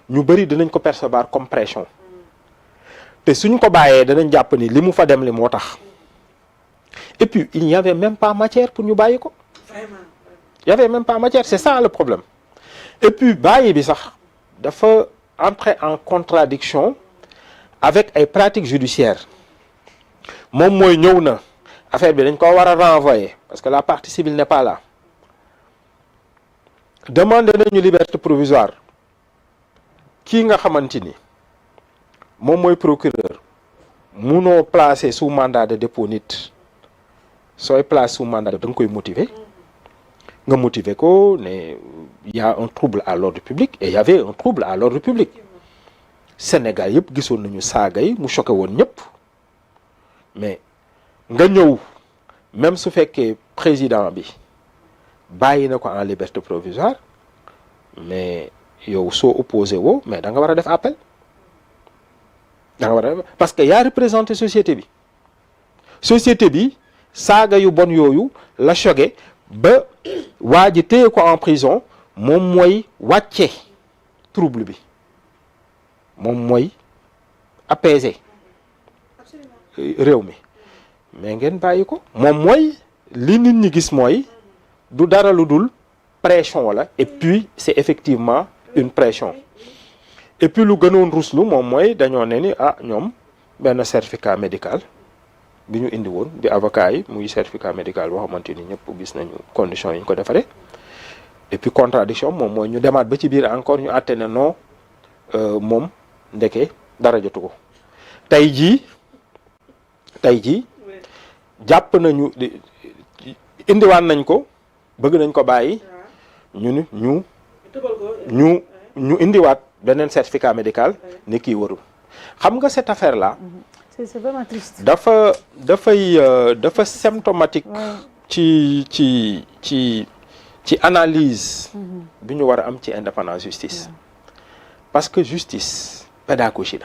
ñu bëri dinañ ko percevoir comme pression te suñ ko bàyyee danañ jàpp ni li mu fa dem li moo tax et puis il n'y avait même pas matière pour ñu bàyyi ko. Vraiment. Il y avait même pas matière, c'est ça le problème. Et puis bàyyi bi sax dafa entrer en contradiction avec ay pratiques judiciaires moom mooy ñëw na affaire bi dañ ko war a renvoyer parce que la partie civile n'est pas là demander nañu liberté provisoire kii nga xamante ni moom mooy procureur munoo placer sous mandat de dépôt nit sooy place sous mandat de da nga koy motiver nga motiver ko ne il y a un trouble à l'ordre public et il y avait un trouble à l'ordre public Sénégal yëpp gisoon nañu saaga yi mu choqué woon ñëpp mais nga ñëw même su fekkee président bi bàyyi na ko en liberté provisoire mais yow soo opposé woo mais da nga war a def appel da nga war a parce que yaa représenté société bi saaga yu bon yooyu la choqué ba waa ji téye ko en prison moom mooy wàcce trouble bi moom mooy apaiser réew mi mais ngeen bàyyi ko moom mooy li nit ñi gis mooy du dara lu dul pression la et puis c'est effectivement une pression et puis lu gënoon ruslu moom mooy dañoo ne ni ñoom benn certificat médical bi ñu indi woon bi avocat yi muy certificat médical boo xamante ni ñëpp gis nañu conditions yi ñu ko defaree et puis contradiction moom mooy ñu demaat ba ci biir encore ñu àtte ne non moom ndeke dara jotu ko tey jii jàpp nañu indiwaan nañ ko bëgg nañ ko bàyyi ñu indiwaat beneen certificat médical ni kii warul xam nga cette affaire là. C'est vraiment triste. dafa symptomatique ci analyse bi ñu war a am ci indépendance justice parce que justice pédagogie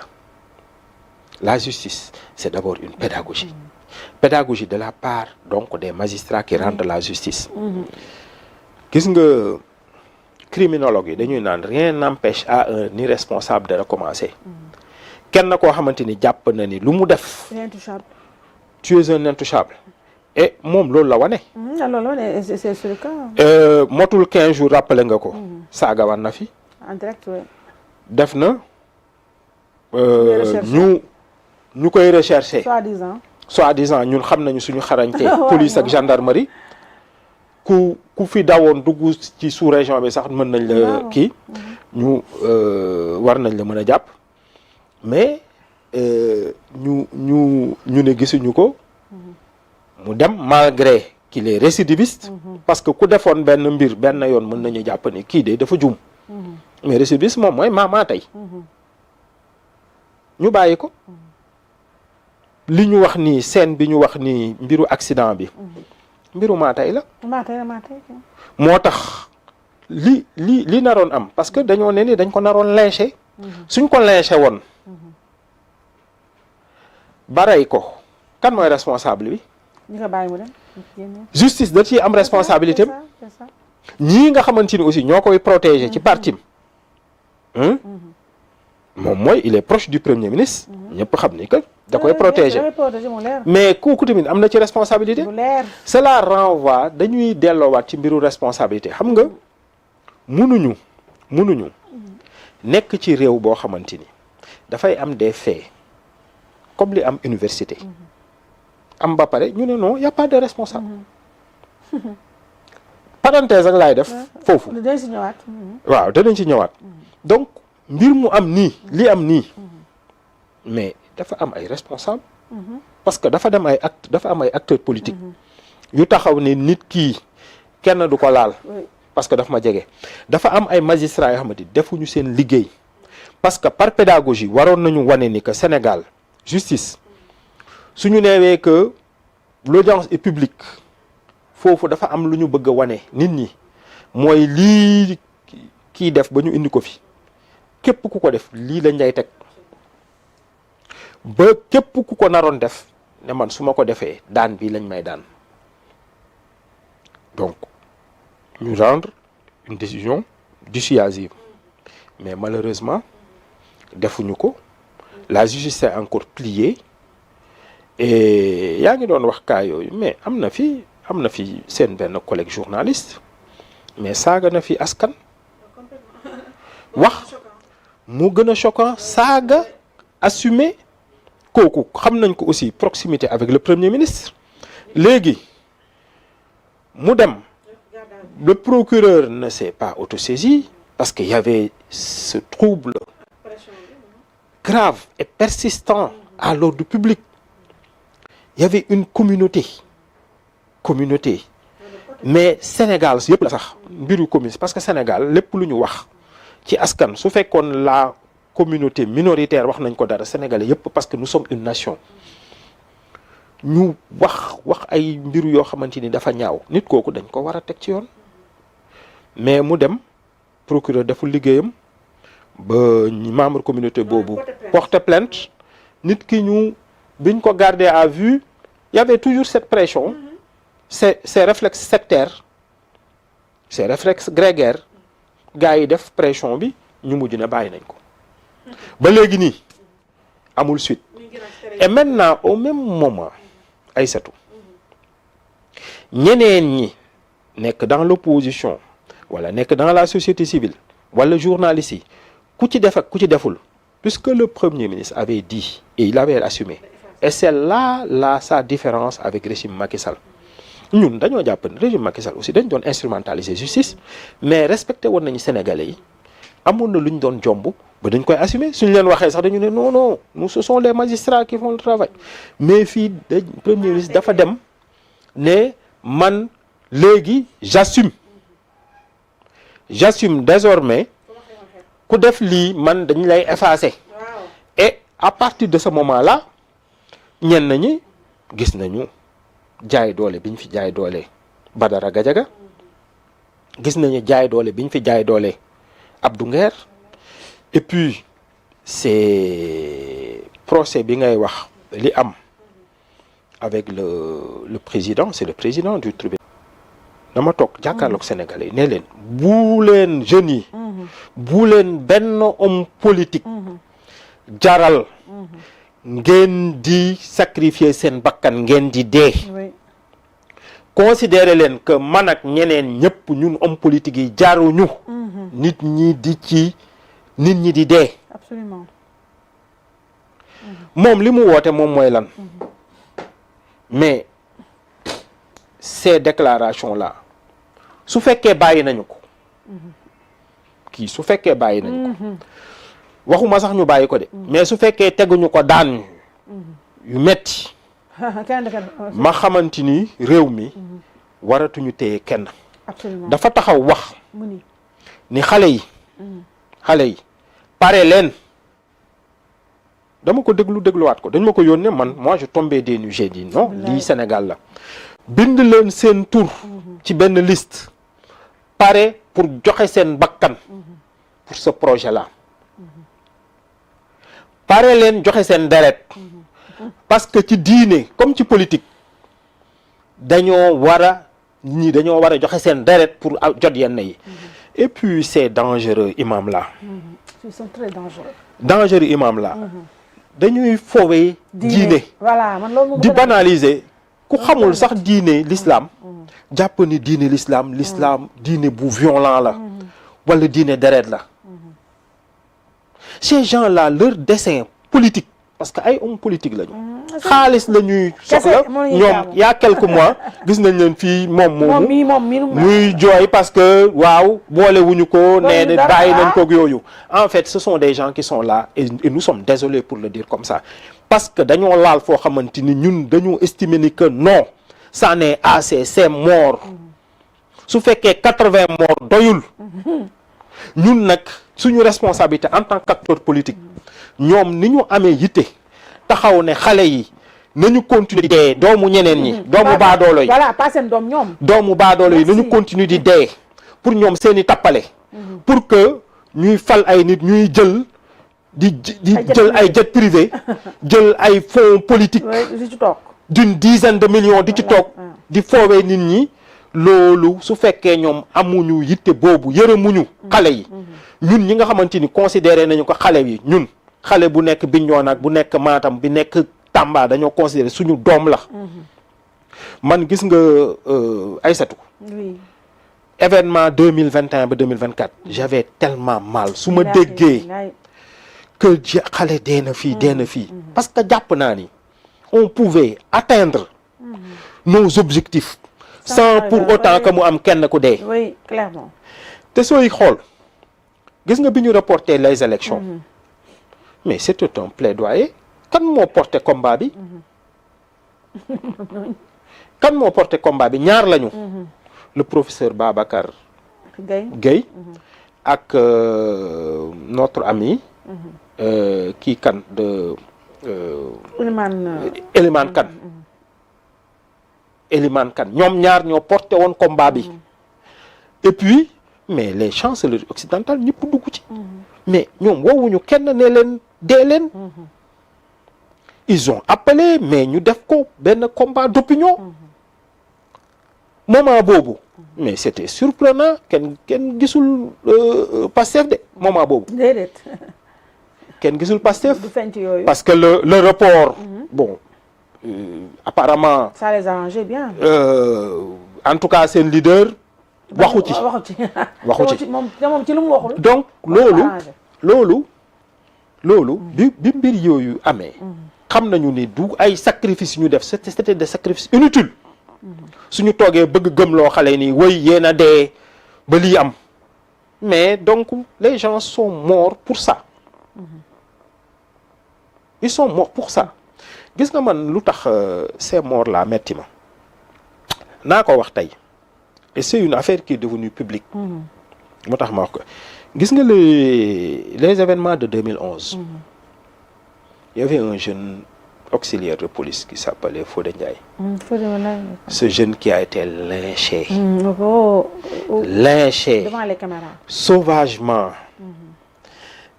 la justice c'est d'abord une pédagogie pédagogie de la part donc des magistrats qui rendent la justice gis nga criminologue yi dañuy naan rien n'empêche à un irresponsable de recommencer kenn koo xamante ni jàpp na ni lu mu def tu es un intouchable et moom loolu la wane c'est le cas motul 15 jours rappelé nga ko saaga wan na fi en direct def na ñu koy rechercher soi-disant ñun xam nañu suñu xarañte police ak gendarmerie ku fi dawoon dugg ci sous-région bi sax mën nañ la kii ñu war nañ la mën a jàpp mais ñu ne gisuñu ko mu dem malgré qu'il est récidiviste parce que ku defoon benn mbir benn yoon mën nañu jàpp ni kii de dafa juum mais récidiviste moom mooy maa tey ñu bàyyi ko li ñu wax nii scène bi ñu wax nii mbiru accident bi mbiru maa tey la moo tax li naroon am parce que dañoo ne ni dañ ko naroon lyncher suñ ko lyncher woon barey ko kan mooy responsable bi justice da ciy am responsabilité ñii nga xamante ni aussi ñoo koy protéger ci partim moom mooy il est proche du premier ministre ñëpp xam ni que da koy protéger mais kooku tamit am na ci responsabilité cela renvoie dañuy delloowaat ci mbiru responsabilité xam nga mënuñu nekk ci réew boo xamante ni dafay am des faits comme li am université am ba pare ñu ne non y a pas de responsable parenthèse ak laay def foofu dinañ si ñëwaat. waaw danañ ci ñëwaat donc mbir mu am nii li am nii mais dafa am ay responsable parce que dafa am ay acteurs politiques yu taxaw ne nit kii kenn du ko laal parce que daf ma jege dafa am ay magistrats yoo xamante defuñu seen liggéey parce que par pédagogie waroon nañu wane ni que Sénégal justice suñu neewee que l'audience est publique foofu dafa am lu ñu bëgg a wane nit ñi mooy lii kii def ba ñu indi ko fi képp ku ko def lii lañ lay teg ba képp ku ko naroon def ne man su ma ko defee daan bi lañ may daan donc ñu rendre une décision dissuasive mais malheureusement defuñu ko la justice est encore pliée et yaa ngi doon wax cas yooyu mais am na fi seen benn collègue journaliste mais saaga na fi askan wax moo gën a choquant saaga assumé kooku xam nañ ko aussi proximité avec le premier ministre léegi mu dem le procureur ne s'est pas autosaisi parce qu'il y avait ce trouble grave et persistant à l'ordre public. Il y avait une communauté mais Sénégal yëpp la sax mbiru communauté parce que Sénégal lépp lu ñu wax ci askan su fekkoon la communauté minoritaire wax nañ ko dara Sénégalais yëpp parce que nous sommes une nation ñu wax ay mbiru yoo xamante ni dafa ñaaw nit kooku dañ ko war a teg ci yoon mais mu dem procureur deful liggéeyam ba membre communauté boobu porte plainte nit ki ñu biñ ko garder à vue il y avait toujours cette pression ces réflexes sectaires ces réflexes grégaires gars yi def pression bi ñu mujj na bàyyi nañ ko ba léegi nii amul suite et maintenant au même moment Aïssatou ñeneen ñi nekk dans l'opposition wala nekk dans la société civile wala journalistes yi ku ci def ak ku ci deful puisque le premier ministre avait dit et il avait assumé et c'est là sa différence avec régime Macky Sall ñun dañoo jàpp ne régime Macky Sall aussi dañ doon instrumentaliser justice mais respecté woon nañu Sénégalais yi amoon na lu ñu doon jomb ba dañ koy assumer suñu leen waxee sax dañu ne non nous ce sont les magistrats qui font le travail mais fii premier ministre dafa dem ne man léegi j'assume désormais ku def lii man dañ lay effacer et à partir de ce moment-là ñenn ñi gis nañu jaay doole biñ fi jaay doole Badara Gadiaga gis nañu jaay doole biñ fi jaay doole Abdou Nguer et puis c'est procès bi ngay wax li am avec le président c'est le président du tribunal dama toog jàkkaarloog Sénégalais ne leen bu leen jeunes yi bu leen benn homme politique jaral ngeen di sacrifier seen bakkan ngeen di dee considérez leen que man ak ñeneen ñëpp ñun homme politique yi jaruñu nit ñi di dee absolument moom li mu woote moom mooy lan mais ces déclarations là su fekkee bàyyi nañu ko kii su fekkee bàyyi nañu ko waxuma sax ñu bàyyi ko de mais su fekkee teguñu ko daan yu metti ma xamante ni réew mi waratuñu téye kenn dafa taxaw wax ni xale yi pare leen dama ko dégluwaat ko dañ ma ko yónnee man moi je tombais des nues j'ai dit non lii Sénégal la bind leen seen tur ci benn liste pare pour joxe seen bakkan pour ce projet là pare leen joxe seen deret parce que ci diine comme ci politique dañoo war a joxe seen deret pour jot yenn yi et puis c'est dangereux imam là ils sont très dangereux imam là dañuy foowee diine voilà man loolu di banaliser ku xamul sax diine l'islam jàpp ni diine l'islam diine bu violent la wala diine deret la ces gens-là leur dessein politique parce que ay hommes politique lañu. xaalis la ñuy soxla ñoom il y a quelques mois gis nañ leen fii moom muy jooy parce que waaw boole wuñu ko nee na bàyyi nañ ko yooyu. En fait ce sont des gens qui sont là et nous sommes désolés pour le dire comme ça parce que dañoo laal foo xamante ni ñun dañoo estimer ni que non ça n'est assez c'est mort su fekkee 80 morts doyul ñun nag suñu responsabilité en tant qu'acteur politique ñoom ni ñu amee yitte taxaw ne xale yi nañu continuer di dee doomu ñeneen ñi doomu baadoolo yi voilà pas seen doom ñoom doomu baadoolo yi nañu continuer di dee pour ñoom seeni tappale pour que ñuy fal ay nit ñuy jël di jël ay jet privé jël ay fonds politique d'une dizaine de millions di ci toog di foowee nit ñi loolu su fekkee ñoom amuñu yitte boobu yërëmuñu xale yi ñun ñi nga xamante ni considéré nañu ko xale yi ñun xale bu nekk Bignona ak bu nekk Matam bi nekk Tamba dañoo considéré suñu doom la man gis nga Aïssatou événement 2021 ba 2024 j'avais tellement mal su ma déggee que xale dee na fii parce que jàpp naa ni on pouvait atteindre nos objectifs sans pour autant que mu am kenn ku dee. Oui, clairement. te sooy xool gis nga bi ñu reporter les élections mais c'était un plaidoyer kan moo porté combat bi kan moo porté combat bi ñaar lañu le professeur Babacar Gueye ak notre ami kii kan de Elimane Kane ñoom ñaar ñoo porté woon combat bi et puis mais les chancelleries occidentales ñëpp dugg ci mais ñoom woowuñu kenn ne leen dee leen ils ont appelé mais ñu def ko benn combat d'opinion moment boobu mais c'était surprenant kenn gisul Pastef de moment boobu déedéet kenn gisul Pastef du fent yooyu parce que le report bon apparemment ça les arrangeait bien en tout cas seen leader waxu ci moom ci lu mu waxul donc loolu bi mbir yooyu amee xam nañu ni du ay sacrifice ñu def c'était des sacrifices inutiles suñu toogee bëgg gëmloo xale ni woy yéen a dee ba lii am mais donc les gens sont morts pour ça ils sont morts pour ça gis nga man lu tax ces morts là metti ma naa ko wax tey et c'est une affaire qui est devenue publique moo tax ma wax ko gis nga les événements de 2011 il y avait un jeune auxiliaire de police qui s'appelait Fodé Ndiaye ce jeune qui a été lynché lynché devant les caméras sauvagement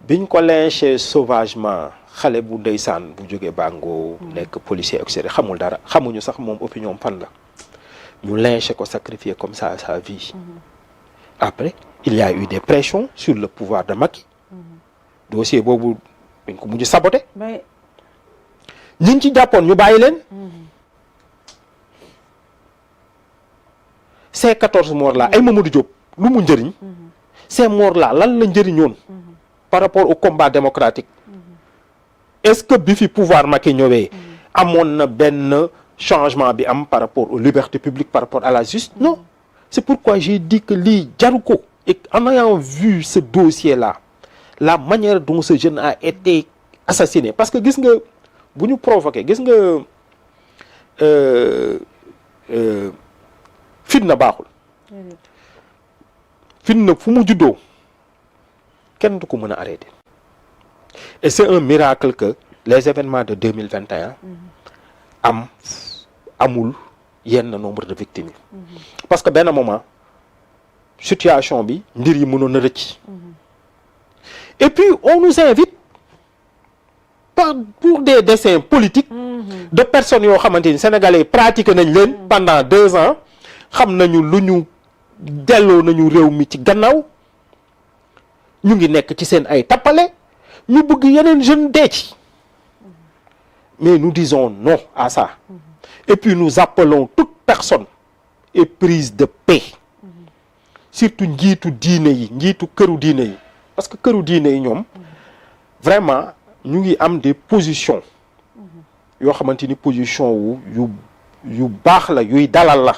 biñ ko lynché sauvagement xale bu ndeysaan bu jógee Bango nekk policier auxiliaire xamul dara xamuñu sax moom opinion fan la ñu lynché ko sacrifié comme ça sa vie après il y a eu des pressions sur le pouvoir de Macky dossier boobu dañ ko mujj saboté ñi ci jàppoon ñu bàyyi leen ces 14 morts là ay Mamadou Diop lu mu njëriñ ces morts là lan la njëriñoon par rapport au combat démocratique est-ce que bi fi pouvoir Macky ñëwee amoon na benn changement bi am par rapport aux libertés publiques par rapport à la justice non c'est pourquoi j'ai dit que lii jaru ko et en ayant vu ce dossier là la manière dont ce jeune a été assassiné parce que gis nga bu ñu provoqué gis nga fitna baaxul fitna fu mu juddoo kenn du ko mën a arrêter et c'est un miracle que les événements de 2021 amul yenn nombre de victimes parce que benn moment situation bi mbir yi mënoon na rëcc et puis on nous invite pour des desseins politiques de personnes yoo xamante ni sénégalais yi pratiqué nañ leen pendant 2 ans xam nañu lu ñu delloo nañu réew mi ci gannaaw ñu ngi nekk ci seen ay tappale ñu bëgg yeneen jeunes dee ci mais nous disons non à ça et puis nous appelons toute personne éprise de paix surtout njiitu diine yi njiitu këru diine yi parce que këru diine yi ñoom vraiment ñu ngi am des positions yoo xamante ni position yu baax la yuy dalal la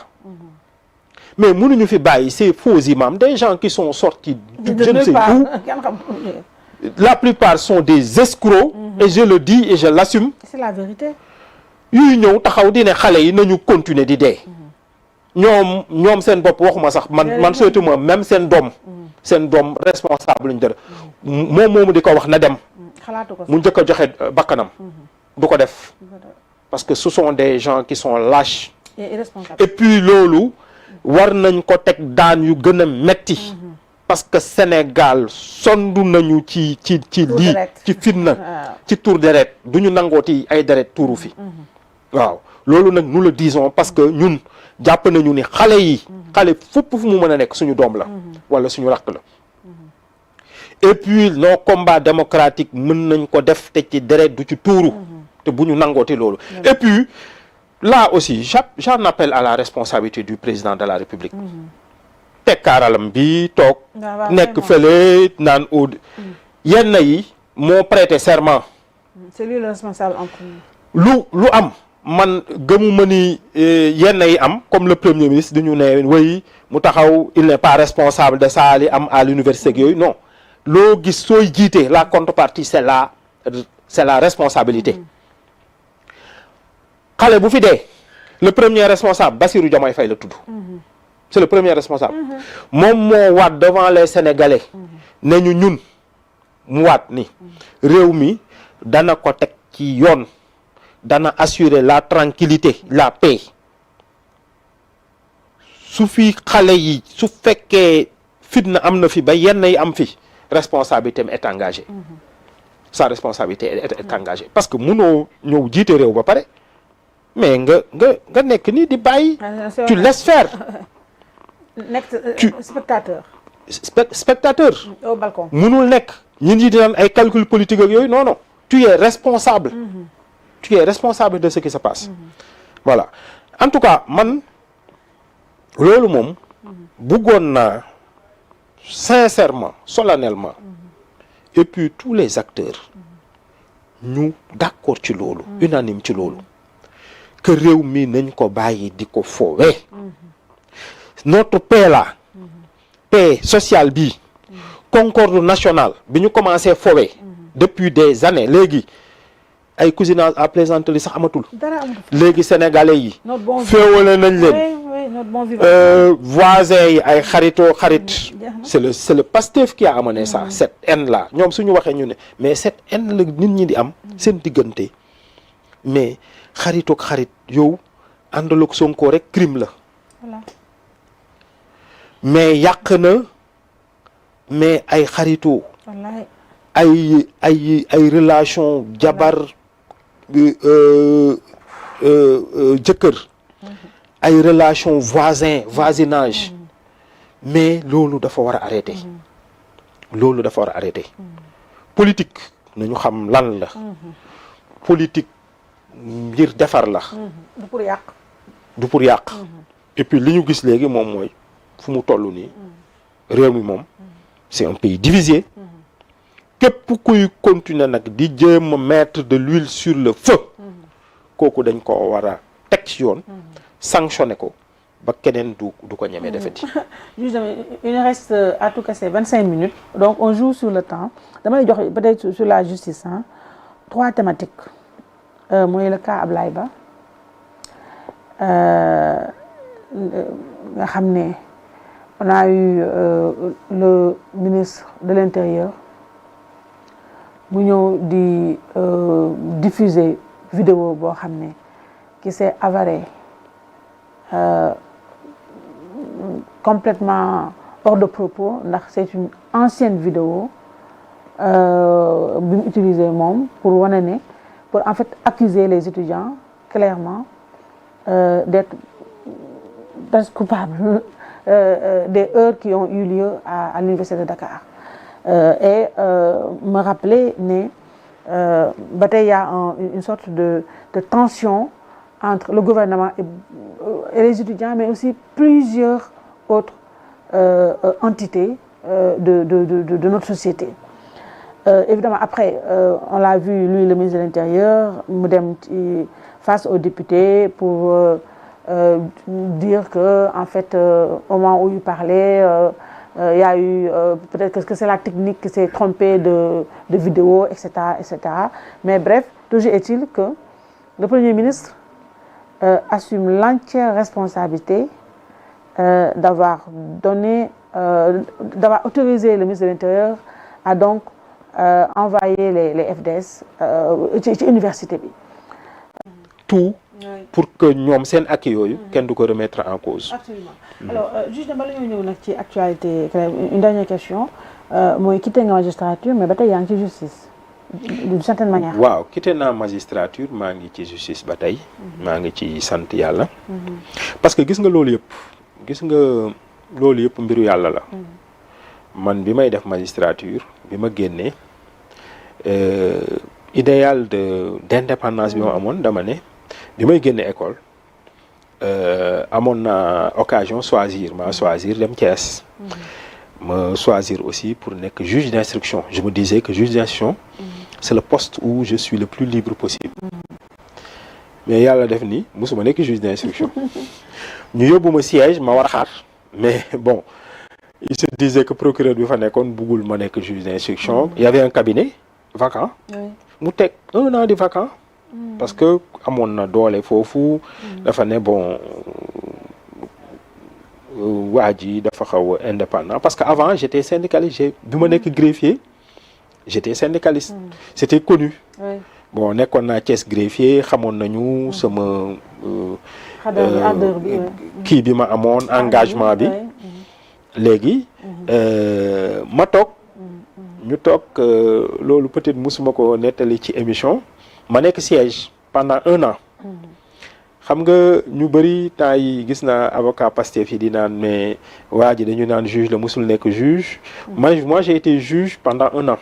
mais mënuñu fi bàyyi ces faux imams des gens qui sont sortis je ne sais où la plupart sont des escrocs et je le dis et je l'assume c'est la vérité yuy ñëw taxaw di ne xale yi nañu continuer di dee ñoom seen bopp waxuma sax man surtout moi même seen doom responsable lañu dara moomu di ko wax na dem mu njëkk a joxe bakkanam du ko def parce que ce sont des gens qui sont lâches et puis loolu war nañ ko teg daan yu gën a metti parce que Sénégal sondu nañu ci lii ci fitna ci tour deret du ñu nangooti ay deret tuuru fi waaw loolu nag nous le disons parce que ñun jàpp nañu ni xale yi xale fépp fu mu mën a nekk suñu doom la wala suñu rakk la et puis nos combats démocratiques mën nañ ko def te ci deret du ci tuuru te bu ñu nangooti loolu et puis là aussi j'en appelle à la responsabilité du président de la République tekkaaralam bi toog nekk fële naan au yenn yi moo prêté serment c'est lui le responsable en premier lu am man gëmuma ni yenn yi am comme le premier ministre dañu ne way mu taxaw il n'est pas responsable de ça li am à l'université yooyu non loo gis sooy jiite la contrepartie c'est la responsabilité xale bu fi dee le premier responsable Bassirou Diomaye Faye la tudd c'est le premier responsable moom moo waat devant les Sénégalais ne ñu ñun mu waat ni réew mi dana ko teg ci yoon dana assurer la tranquillité la paix su fi xale yi su fekkee fitna am na fi ba yenn yi am fi responsabilité am est engagée sa responsabilité est engagée parce que munoo ñëw jiite réew ba pare mais nga nekk nii di bàyyi tu laisses faire spectateur au balcon munul nekk ñun ñi di naan ay calcul politique ak yooyu non non tu es responsable tu es responsable de ce qui se passe voilà en tout cas man loolu moom bëggoon naa sincèrement solennellement et puis tous les acteurs ñu d'accord ci loolu unanime ci loolu que réew mi nañ ko bàyyi di ko foowee notre paix là paix sociale bi concorde nationale bi ñu commencé foowee depuis des années léegi ay cousinage à plaisanterie sax amatul léegi sénégalais yi féewale nañ leen voisins yi ay xarit c'est le Pastef qui a amené ça cette haine là ñoom suñu waxee ñu ne mais cette haine la nit ñi di am seen diggante mais xaritook xarit yow àndaloog Sonko rek crime la mais yàq na mais ay xaritoo ay relation jabar jëkkër ay relation voisinage mais loolu dafa war a arrêter loolu dafa war a arrêter politique nañu xam lan la politique ngir defar la du pour yàq et puis li ñu gis léegi moom mooy fu mu toll nii réew mi moom c'est un pays divisé képp kuy continuer nag di jéem a mettre de l'huile sur le feu kooku dañ ko war a teg ci yoon sanctionner ko ba keneen du ko ñemee defeti justement il reste à tout casser 25 minutes donc on joue sur le temps dama lay jox peut-être sur la justice 3 thématiques mooy le cas Ablaye Ba nga xam ne on a eu le ministre de l'Intérieur mu ñëw di diffuser vidéo boo xam ne qui s'est avéré complètement hors de propos ndax c'est une ancienne vidéo bi mu utilisé moom pour wane ne pour en fait accuser les étudiants clairement d'être coupables des heures qui ont eu lieu à l'université de Dakar et me rappeler ne ba tey y a une sorte de tension entre le gouvernement et les étudiants mais aussi plusieurs autres entités de notre société évidemment après on l'a vu lui le ministre de l'Intérieur mu dem face aux députés pour dire que en fait au moment où il parlait il y a eu peut-être que c'est la technique qui s'est trompée de vidéo, etc., etc. Mais bref, toujours est-il que le Premier ministre assume l'entière responsabilité d'avoir autorisé le ministre de l'Intérieur à donc envoyer les FDS ci université bi. Tout pour que ñoom seen ak yooyu kenn du ko remettre en cause. Absolument. Alors juste dama la ñuy ñëw nag ci actualité une dernière question mooy quitté nga magistrature mais ba tey yaa ngi ci justice d'une certaine manière. waaw quitté naa magistrature maa ngi ci justice ba tey. maa ngi ci sant yàlla. parce que gis nga loolu yëpp mbiru yàlla la. man bi may def magistrature bi ma génnee idéal d'indépendance bi ma amoon dama ne bi may génne école amoon na occasion choisir dem Thiès. ma choisir aussi pour nekk juge d'instruction. Je me disais que juge d'instruction c'est le poste où je suis le plus libre possible. mais yàlla def ni musuma nekk juge d'instruction. ñu yóbbu ma siège ma war a xaar mais bon il se disait que procureur bi fa nekkoon buggul ma nekk juge d'instruction. Il y avait un cabinet vacant. mu teg 1 an di vacant. parce que amoon na doole foofu. dafa ne bon waa ji dafa xaw indépendant parce que avant j'étais syndicaliste bi ma nekk greffier j'étais syndicaliste. C'était connu. bon nekkoon naa Thiès greffier xamoon nañu sama kii bi ma amoon engagement bi. léegi ma toog ñu toog loolu peut-être musuma ko nettali ci émission ma nekk siège pendant 1 an. xam nga ñu bëri temps yi gis naa avocat Pastef yi di naan mais waa ji dañu naan juge la musul nekk juge. moi j'ai été juge pendant 1 an.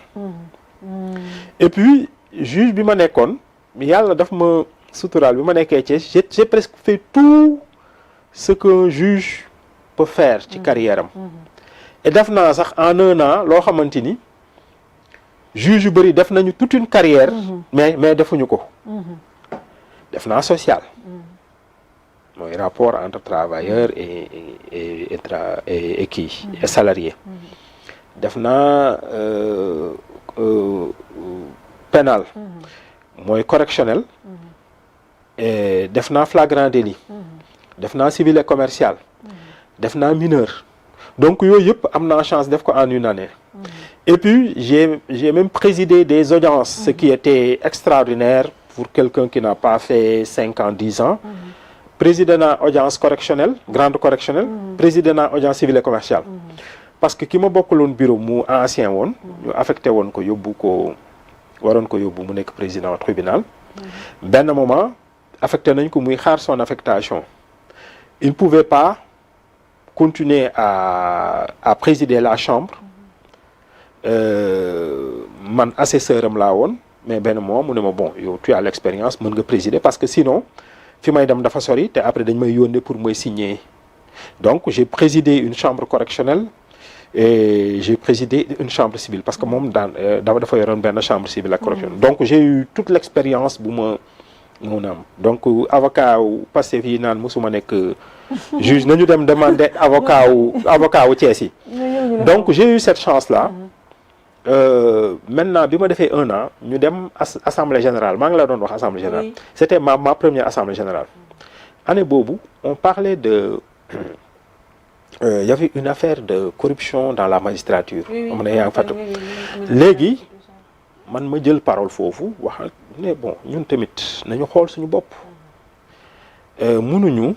et puis juge bi ma nekkoon yàlla daf ma suturaal bi ma nekkee Thiès j'ai presque fait tout ce qu'un juge peut faire ci carrière am. et def naa sax en 1 an loo xamante ni juge yu bëri def nañu toute une carrière. mais defuñu ko. def naa social. mooy rapport entre travailleurs et kii et salariés. def naa pénal. mooy correctionnel. et def naa flagrant délit. def naa civil et commercial. def naa mineur. donc yooyu yëpp am naa chance def ko en 1 année. et puis j'ai même présidé des audiences. ce qui était extraordinaire pour quelqu'un qui n'a pas fait 5 ans 10 ans. président naa audience correctionnelle grande correctionnelle. président naa audience civile et commerciale. parce que ki ma bokkaloon bureau mu ancien woon. ñu affecté woon ko waroon ko yóbbu mu nekk président tribunal. benn moment affecté nañ ko muy xaar son affectation. il pouvait pas continuer à présider la chambre. man assesseur am laa woon mais benn moment mu ne ma bon yow tu as l'expérience mën nga présider parce que sinon fi may dem dafa sori te après dañ may yónnee pour may signer. donc j'ai présidé une chambre correctionnelle et j'ai présidé une chambre civile parce que moom dafa yoroon benn chambre civile ak correctionnelle. donc j'ai eu toute l'expérience bu ma mun am donc avocat wu Pastef yi naan mosuma nekk juge nañu dem demander avocat wu Thiès yi. donc j'ai eu cette chance là. maintenant bi ma defee 1 an ñu dem assemblée générale maa ngi la doon wax assemblée générale. c'était ma première assemblée générale. année boobu on parlait de y avait une affaire de corruption dans la magistrature. am na yaa ngi fàttali léegi man ma jël parole foofu wax ne bon ñun tamit nañu xool suñu bopp. mënuñu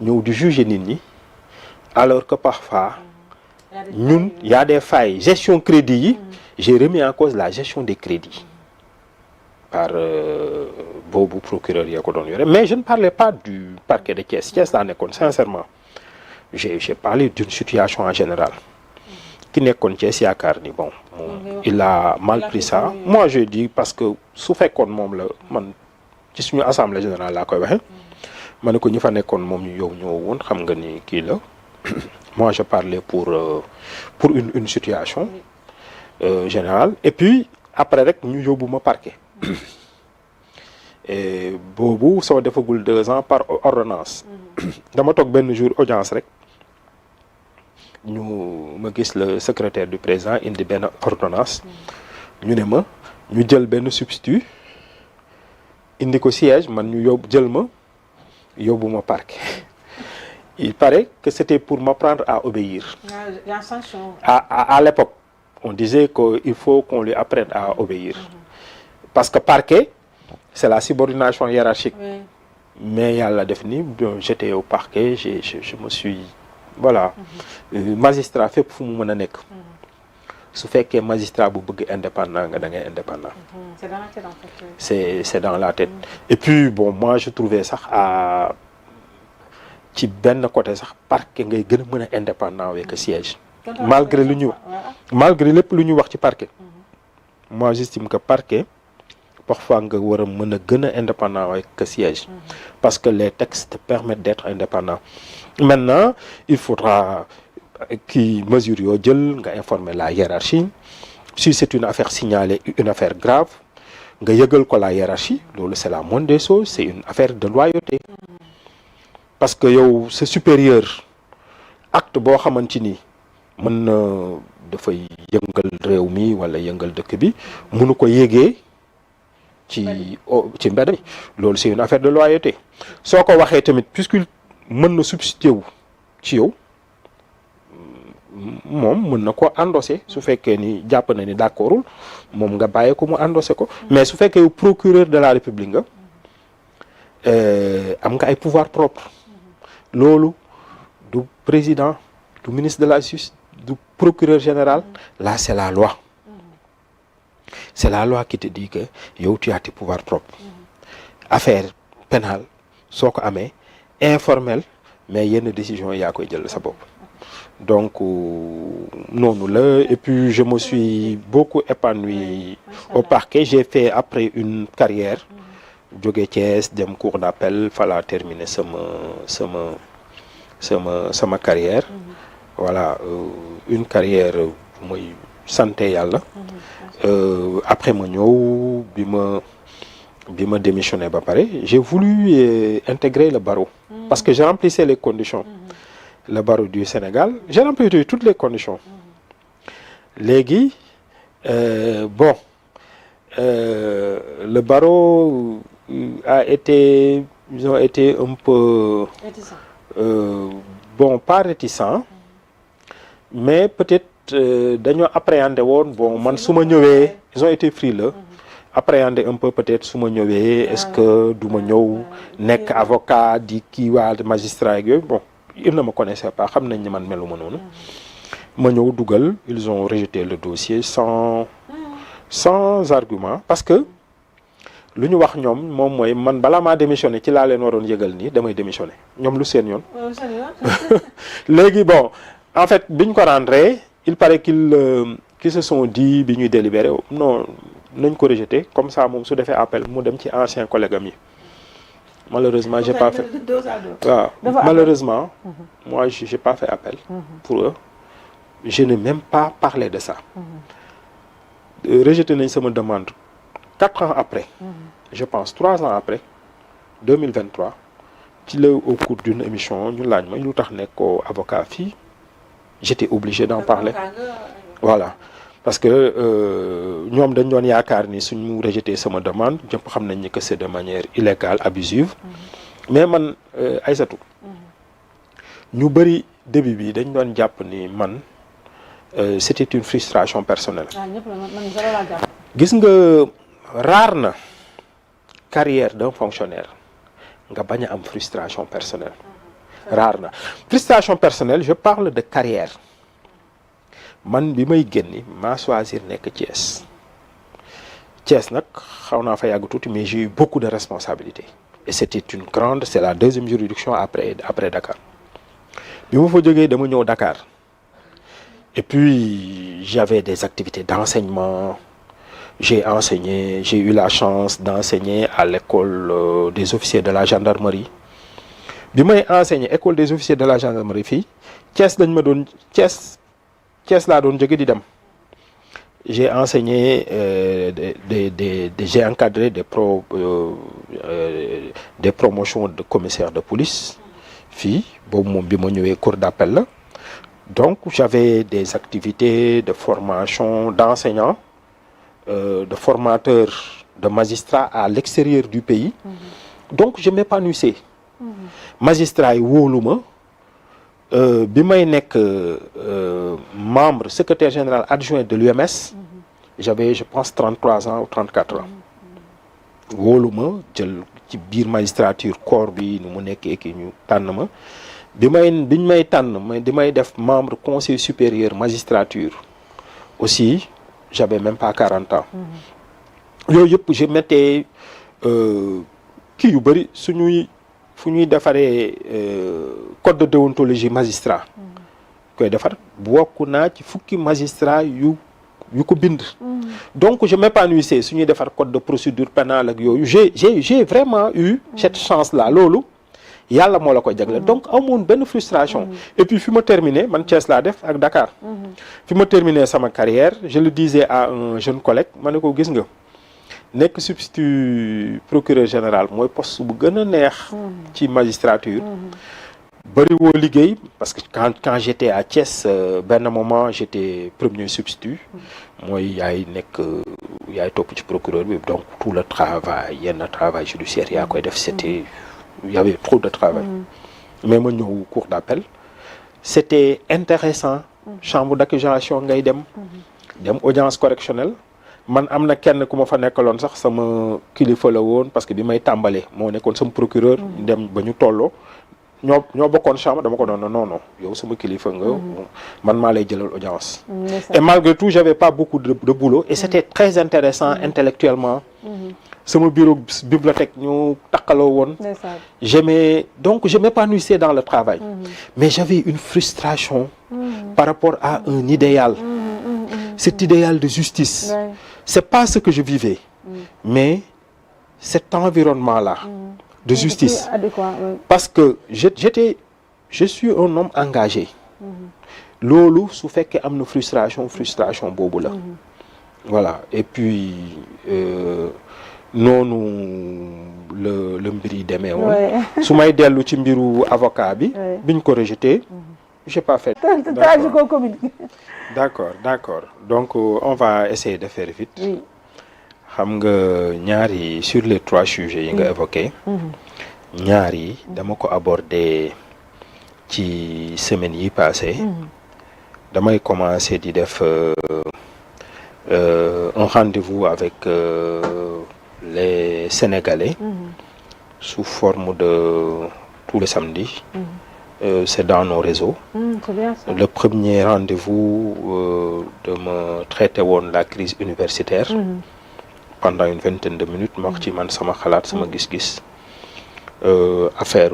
ñëw di juger nit ñi alors que parfois ñun y a des failles gestion crédit yi. j'ai remis en cause la gestion des crédits par boobu procureur yaa ko doon yore mais je ne parlais pas du parquet de Thiès laa nekkoon sincèrement j'ai parlé d'une situation en général ki nekkoon Thiès yaakaar ni bon il a mal pris ça. moi je dis parce que su fekkoon moom la man ci suñu assemblée générale laa koy waxe ma ne ko ñi fa nekkoon moom ñu yow ñoo woon xam nga ni kii la moi je parlais pour une situation. général et puis après rek ñu yóbbu ma parquet et boobu soo defagul 2 ans par ordonnance dama toog benn jour audience rek ñu ma gis le secrétaire du président indi benn ordonnance ñu ne ma ñu jël benn substitut indi ko siège man ñu yóbbu ma parquet il paraît que c'était pour m'apprendre à obéir. À l'époque on disait qu'il faut qu'on lui apprenne à obéir parce que parquet c'est la subordination hiérarchique. Oui. Mais yàlla def ni j'étais au parquet je me suis voilà magistrat fépp fu mu mën a nekk su fekkee magistrat bu bëgg indépendant nga da ngay indépendant. C'est dans la tête en fait. C'est dans la tête. Et puis bon moi je trouvais sax à ci benn côté sax parquet ngay gën a mën a indépendant avec siège. malgré lépp lu ñu wax ci parquet. Moi j'estime que parquet parfois nga war a mën a gën a indépendant avec siège. Parce que les textes te permettent d'être indépendant. Maintenant il faudra kii mesure yoo jël nga informer la hiérarchie si c'est une affaire signalée une affaire grave nga yëgal ko la hiérarchie loolu c'est la moindre des choses c'est une affaire de loyauté. Parce que yow sa supérieur acte boo xamante ni mën na dafay yëngal réew mi wala yëngal dëkk bi mënu ko yégee ci mbedd mi loolu c'est une affaire de loyauté soo ko waxee tamit puisqu'il mën na substituer wu ci yow moom mën na ko endosser su fekkee ni jàpp na ni d'accordul moom nga bàyyi ko mu endosser ko mais su fekkee yow procureur de la République nga am nga ay pouvoir propre loolu du président du ministre de la justice du procureur général là c'est la loi qui te dit que yow tu as tes pouvoirs propres affaire pénale soo ko amee informel mais yenn décision yaa koy jël sa bopp donc noonu la et puis je me suis beaucoup épanoui au parquet j'ai fait après une carrière jóge Thiès dem cour d'appel fala terminer sama carrière voilà une carrière mooy santé yàlla après ma ñëw bi ma démissionné ba pare j'ai voulu intégrer le barreau parce que je remplissais les conditions le barreau du Sénégal j'ai rempli toutes les conditions léegi bon le barreau ils ont été un peu bon pas réticents mais peut-être dañoo appréhender woon bon man su ma ñëwee ils ont été frileux appréhender un peu peut-être su ma ñëwee est-ce que du ma ñëw nekk avocat di kii waa magistrat ak yooyu bon ils ne me connaissaient pas xam nañ ni man melu ma noonu ma ñëw dugal ils ont rejeté le dossier sans argument parce que lu ñu wax ñoom moom mooy man balaa maa démissionné ci laa leen waroon yëgal nii damay démissionné ñoom lu seen yoon léegi bon en fait biñ ko rendre il paraît qu'ils se sont dit bi ñuy délibéré non nañ ko rejeté comme ça moom su defee appel mu dem ci ancien collègue am yi malheureusement j'ai pas fait waaw malheureusement moi j'ai pas fait appel pour eux je n'ai même pas parlé de ça rejeté nañ sama demande 4 ans après je pense 3 ans après 2023 ci la au cours d'une émission ñu laaj ma lu tax nekkoo avocat fii j'étais obligé d'en parler voilà parce que ñoom dañ doon yaakaar ni suñu rejeté sama demande ñëpp xam nañ ni que c'est de manière illégale abusive mais man Aïssatou ñu bëri début bi dañ doon jàpp ni man c'était une frustration personnelle gis nga rare na carrière d'un fonctionnaire nga bañ a am frustration personnelle rare na frustration personnelle je parle de carrière man bi may génni maa choisir nekk Thiès nag xaw naa fa yàgg tuuti mais j'ai eu beaucoup de responsabilités et c'est la deuxième juridiction après Dakar bi ma fa jógee dama ñëw Dakar et puis j'avais des activités d'enseignement j'ai enseigné j'ai eu la chance d'enseigner à l'école des officiers de la gendarmerie bi may enseigner école des officiers de la gendarmerie fii Thiès laa doon jóge di dem j'ai enseigné j'ai encadré des promotions de commissaire de police fii boobu moom bi ma ñëwee cour d'appel la donc j'avais des activités de formation d'enseignants de formateurs de magistrats à l'extérieur du pays donc je m'épanouissais magistrat yi wóolu ma bi may nekk membre secrétaire général adjoint de l'UMS j'avais je pense 33 ans ou 34 ans wóolu ma jël ci biir magistrature corps bi nu mu nekkee ki ñu tànn ma biñ may tànn di may def membre conseil supérieur magistrature aussi j'avais même pas 40 ans yooyu yëpp je mettais kii yu bëri fu ñuy defaree code de déontologie magistrat koy defar bokk naa ci fukki magistrat yu ko bind donc je m'épanouissais su ñuy defar code de procédure pénale ak yooyu j'ai vraiment eu cette chance là loolu yàlla moo la ko jagle donc amoon benn frustration et puis fi ma terminé man Thiès laa def ak Dakar fi ma terminé sama carrière je le disais à un jeune collègue ma ne ko gis nga nekk substitut procureur général mooy poste bu gën a neex ci magistrature bëri woo liggéey parce que quand j'étais à Thiès benn moment j'étais premier substitut mooy yaay topp ci procureur bi donc tout le travail yenn travail judiciaire yaa koy def il y avait trop de travail mais ma ñëw cour d'appel c'était intéressant chambre d'accusation ngay dem audience correctionnelle man am na kenn ku ma fa nekkaloon sax sama kilifa la woon parce que bi may tàmbalee moo nekkoon sama procureur dem ba ñu tolloo ñoo bokkoon chambre dama ko doon non yow sama kilifa nga man maa lay jëlal audience et malgré tout j'avais pas beaucoup de boulot et c'était très intéressant intellectuellement sama bureau bibliothèque ñu takkaloo woon donc je m'épanouissais dans le travail mais j'avais une frustration par rapport à un idéal cet idéal de justice c'est pas ce que je vivais mais cet environnement-là de justice parce que je suis un homme engagé loolu su fekkee am na frustration boobu la voilà et puis noonu le mbir yi demee woon su may dellu ci mbiru avocat bi biñ ko rejeté j'ai pas fait d'accord donc on va essayer de faire vite xam nga ñaari sur les 3 sujets yi nga évoqué ñaari dama ko aborder ci semaine yi passé damay commencer di def un rendez-vous avec les Sénégalais sous forme de tous les samedis c'est dans nos réseaux c'est bien ça. Le premier rendez-vous de me traiter woon la crise universitaire pendant une vingtaine de minutes ma wax ci man sama xalaat sama gis-gis affaire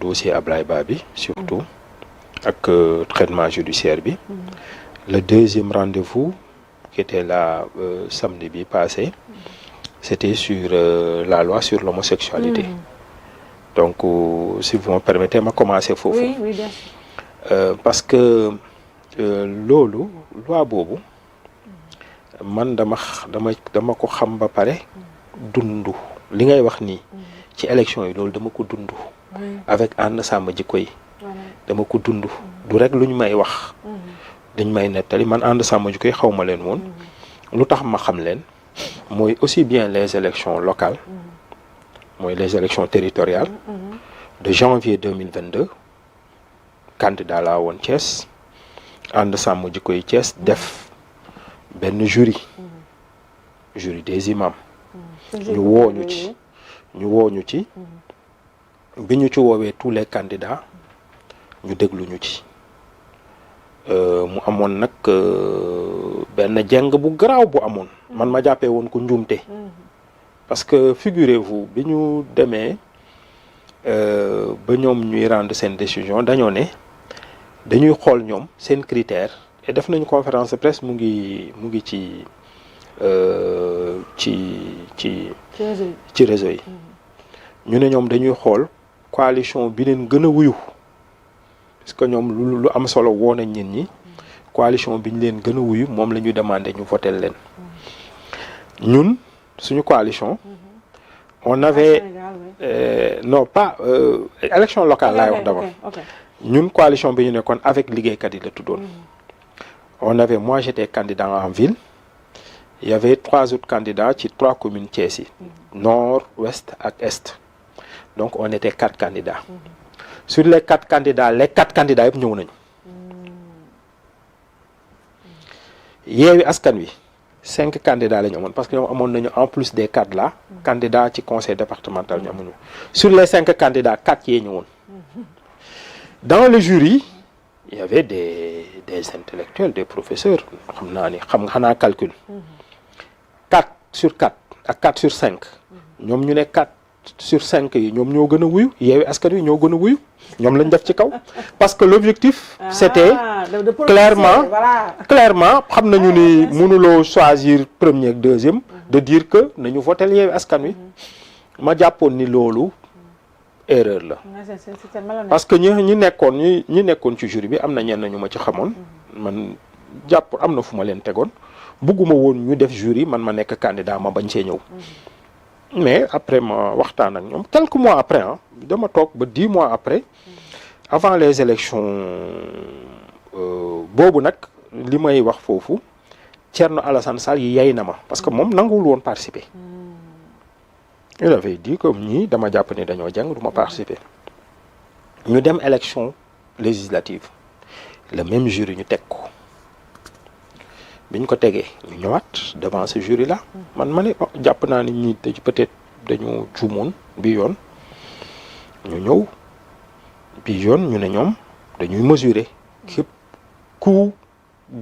dossier Ablaye Ba bi surtout ak traitement judiciaire bi le deuxième rendez-vous qui était là samedi bi passé c'était sur la loi sur l'homosexualité donc si vous me permettez ma commencer foofu oui bien sûr. parce que loolu loi boobu man dama ko xam ba pare dundu li ngay wax nii ci élection yi loolu dama ko dundu avec ànd sàmm jikko yi dama ko dundu du rek lu ñu may wax dañ may nettali man ànd sàmm jikko yi xaw ma leen woon lu tax ma xam leen mooy aussi bien les élections locales mooy les élections territoriales de janvier 2022 candidat laa woon Thiès ànd sàmm jikko yi Thiès def benn jury des imams ñu woo ñu ci bi ñu ci woowee tous les candidats ñu déglu ñu ci mu amoon nag benn jeng bu garaaw bu amoon man ma jàppee woon ko njuumte parce que figurez-vous bi ñu demee ba ñoom ñuy rendre seen décision dañoo ne dañuy xool ñoom seen critère et def nañu conférence de presse mu ngi ci réseau yi ñu ne ñoom dañuy xool coalition bi leen gën a wuyu parce que ñoom lu am solo woo nañ nit ñi coalition bi ñu leen gën a wuyu moom la ñu demandé ñu voter leen ñun suñu coalition on avait non pas élection locale laay wax d'abord ñun coalition bi ñu nekkoon avec liggéeykat yi la tuddoon on avait moi j'étais candidat en ville il y avait 3 autres candidats ci 3 communes Thiès yi nord ouest ak est donc on était 4 candidats sur les 4 candidats yëpp ñëw nañu Yewwi Askan Wi 5 candidats la ñu amoon parce que ñoom amoon nañu en plus des 4 là candidats ci conseil départemental ñu amuñu sur les 5 candidats 4 yee ñëwoon dans le jury il y avait des intellectuels des professeurs xam naa ni xam nga xanaa calcul 4 sur 4 ak 4 sur 5 ñoom ñu ne 4 sur 5 yi ñoom ñoo gën a wuyu Yewwi Askan Wi ñoo gën a wuyu ñoom lañ def ci kaw parce que l'objectif c'était clairement xam nañu ni mënuloo choisir premier ak deuxième de dire que nañu voter Yewwi Askan Wi ma jàppoon ni loolu erreur la parce que ñi nekkoon ci jury bi am na ñenn ñu ma ci xamoon man jàpp am na fu ma leen tegoon bugguma woon ñu def jury man ma nekk candidat ma bañ see ñëw mais après ma waxtaan ak ñoom quelques mois après dama toog ba 10 mois après avant les élections boobu nag li may wax foofu Thierno Alassane Sall yi yey na ma parce que moom nanguwul woon participer il avait dit que ñii dama jàpp ni dañoo jàng du ma participer ñu dem élection législative le même jury ñu teg ko biñ ko tegee ñu ñëwaat devant ce jury là man ma ne jàpp naa ni ñi peut-être dañu juumoon bi yoon ñu ñëw bi yoon ñu ne ñoom dañuy mesurer képp ku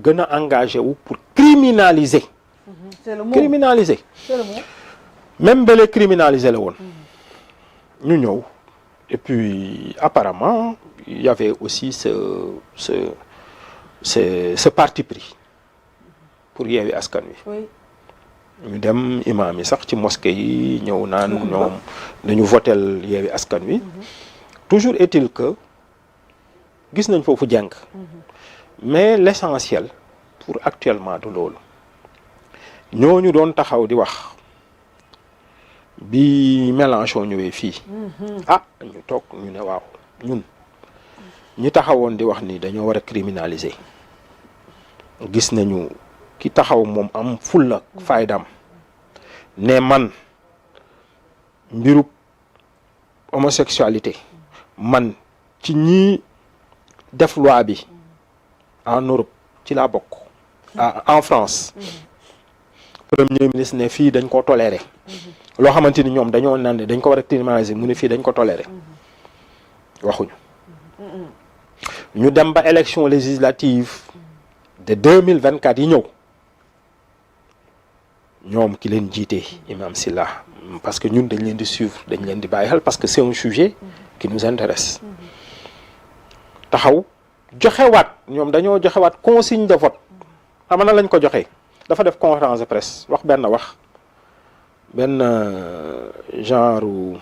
gën a engagé wu pour criminaliser criminaliser même ba les criminaliser la woon ñu ñëw et puis apparemment il y avait aussi ce parti pris pour Yewwi Askan Wi ñu dem imam yi sax ci mosquée yi ñëw naan ñoom dañu votel Yewwi Askan Wi toujours est-il que gis nañ foofu jàng mais l'essentiel pour actuellement du loolu ñooñu doon taxaw di wax bi Mélenchon ñëwee fii ñu toog ñu ne waaw ñun ñi taxawoon di wax ni dañoo war a criminaliser gis nañu ki taxaw moom am fulla faydam ne man mbirub homosexualité man ci ñi def loi bi en Europe ci laa bokk en France premier ministre ne fii dañ ko toléré loo xamante ni ñoom dañoo naan ne dañ ko war a criminaliser mu ne fii dañ ko toléré waxuñu ñu dem ba élection législative de 2024 yi ñëw ñoom ki leen jiite Imam Silla parce que ñun dañ leen di suivre dañ leen di bàyyi xel parce que c'est un sujet qui nous intéresse taxaw joxewaat ñoom dañoo joxewaat consigne de vote xam na lañ ko joxe dafa def conférence de presse wax benn genre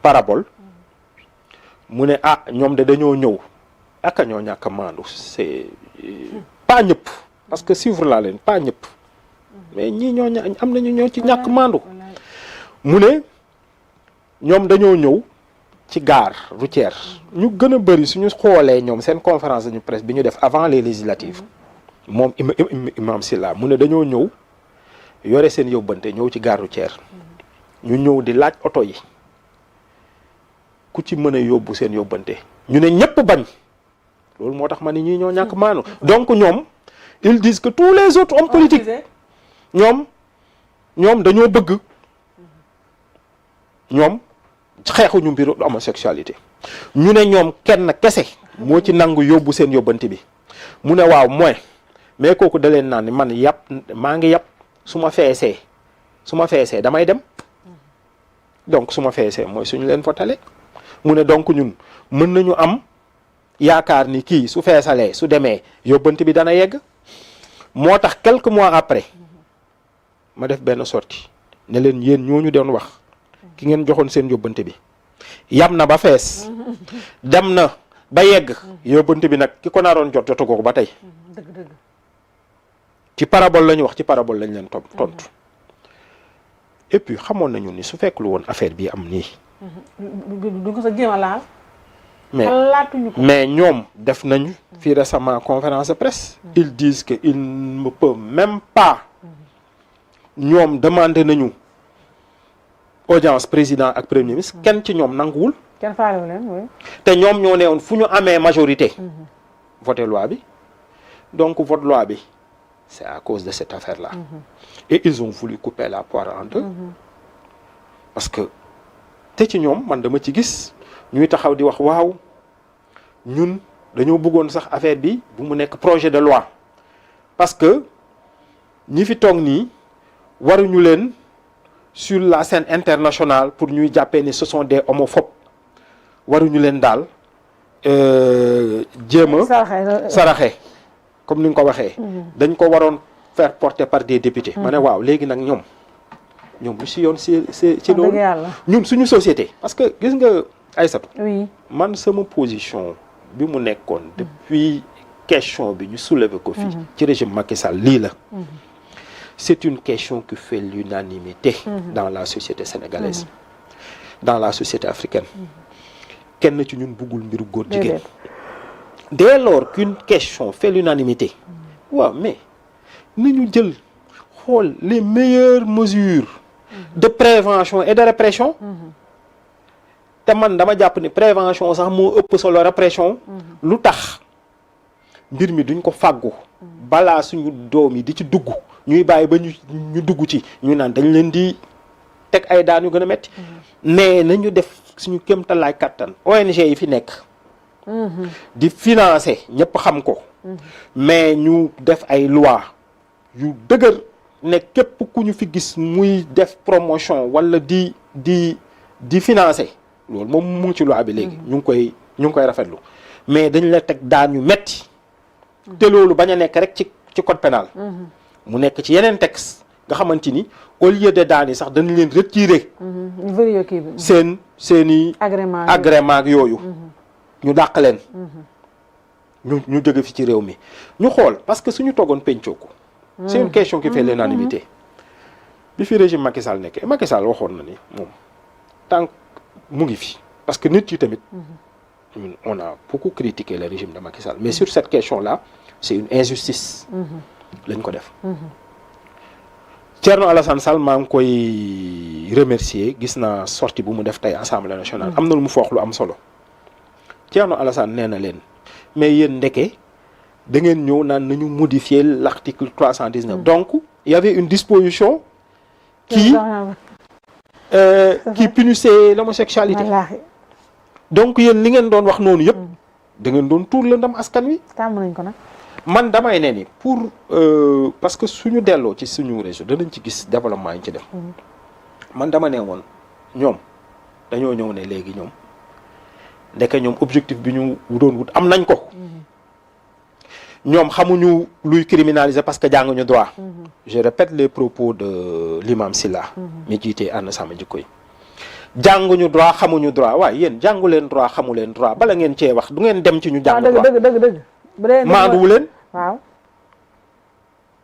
parabole mu ne ñoom de dañoo ñëw aka ñoo ñàkk a maandu c'est pas ñëpp parce que suivre laa leen pas ñëpp mais ñii am nañu ñoo ci ñàkk maandu mu ne ñoom dañoo ñëw ci gare routière ñu gën a bëri suñu xoolee ñoom seen conférence de presse bi ñu def avant les législatives moom Imam Silla mu ne dañoo ñëw yore seen yóbbante ñëw ci gare routière ñu ñëw di laaj oto yi ku ci mën a yóbbu seen yóbbante ñu ne ñëpp bañ loolu moo tax ma ni ñii ñoo ñàkk maanu donc ñoom ils disent que tous les autres hommes politiques ñoom dañoo bëgg ñoom xeexuñu mbiru homosexualité ñu ne ñoom kenn kese moo ci nangu yóbbu seen yóbbante bi mu ne waaw mais kooku da leen naan ni man maa ngi yàpp su ma feesee damay dem donc su ma feesee mooy suñu leen votale mu ne donc ñun mën nañu am yaakaar ni kii su feesalee su demee yóbbante bi dana yegg moo tax quelques mois après ma def benn sortie ne leen yéen ñooñu doon wax ki ngeen joxoon seen yóbbante bi yam na ba fees dem na ba yegg yóbbante bi nag ki ko naroon jotu ko ba tey dëgg ci parabole la ñu wax ci parabole lañ leen tontu et puis xamoon nañu ni su fekkul woon affaire bi am nii du ko sa jéem a laal xalaatuñu ko mais ñoom def nañu fii récemment conférence de presse ils disent que il ne peut même pas ñoom demandé nañu audience président ak premier ministre kenn ci ñoom nanguwul kenn faalewu leen oui te ñoom ñoo ne woon fu ñu amee majorité voté loi bi donc vote loi bi c'est à cause de cette affaire là et ils ont voulu couper la poire en deux parce que te ci ñoom man dama ci gis ñuy taxaw di wax waaw ñun dañoo bëggoon sax affaire bi bu mu nekk projet de loi parce que ñi fi toog nii waruñu leen sur la scène internationale pour ñuy jàppee ni ce sont des homophobes waruñu leen daal jéem a saraxe comme ni nga ko waxee dañ ko waroon faire porter par des députés ma ne waaw léegi nag ñoom lu si yoon ci loolu ñun suñu société parce que gis nga Aïssatou oui man sama position bi mu nekkoon depuis question bi ñu soulever ko fii ci régime Macky Sall lii la c'est une question qui fait l'unanimité dans la société sénégalaise dans la société africaine kenn ci ñun bëggul mbiru góor jigéen dès lors qu'une question fait l'unanimité waaw mais nañu jël xool les meilleures mesures de prévention et de répression te man dama jàpp ni prévention sax moo ëpp solo répression lu tax mbir mi duñ ko fàggu balaa suñu doom yi di ci dugg ñuy bàyyi ba ñu dugg ci ñu naan dañ leen di teg ay daan yu gën a metti mais nañu def suñu kéemtalaay kattan ONG yi fi nekk di financer ñëpp xam ko mais ñu def ay loi yu dëgër ne képp ku ñu fi gis muy def promotion wala di financer loolu moom mu ngi ci loi bi léegi ñu ngi koy rafetlu mais dañ la teg daan yu metti te loolu bañ a nekk rek ci code pénal mu nekk ci yeneen texte nga xamante ni au lieu de daan yi sax dañ leen retirer seeni agrément ak yooyu ñu dàq leen ñu jóge fi ci réew mi ñu xool parce que suñu toogoon pencoo ko c'est une question qui fait l'unanimité bi fi régime Macky Sall nekkee Macky Sall waxoon na ni moom tant mu ngi fi parce que nit yi tamit ñun on a beaucoup critiqué le régime de Macky Sall mais sur cette question là c'est une injustice lañ ko def Thierno Alassane Sall maa ngi koy remercier gis naa sortie bu mu def tey Assemblée nationale am na lu mu foox lu am solo Thierno Alassane nee na leen mais yéen ndeke da ngeen ñëw naan nañu modifier l'article 319 donc il y avait une disposition qui punissait l'homosexualité donc yéen li ngeen doon wax noonu yëpp da ngeen doon tuur la ndam askan wi tàmm nañ ko nag man damay ne ni pour parce que suñu delloo ci suñu réseau danañ ci gis développement yi ci def man dama ne woon ñoom dañoo ñëw ne léegi ñoom ndeke ñoom objectif bi ñu doon wut am nañ ko ñoom xamuñu luy criminaliser parce que jànguñu droit je répète les propos de l'imam Silla mi jiite ànd sama jikko yi jànguñu droit xamuñu droit waaye yéen jàngu leen droit xamu leen droit bala ngeen cee wax du ngeen dem ci ñu jàng droit dëgg maanduwu leen waaw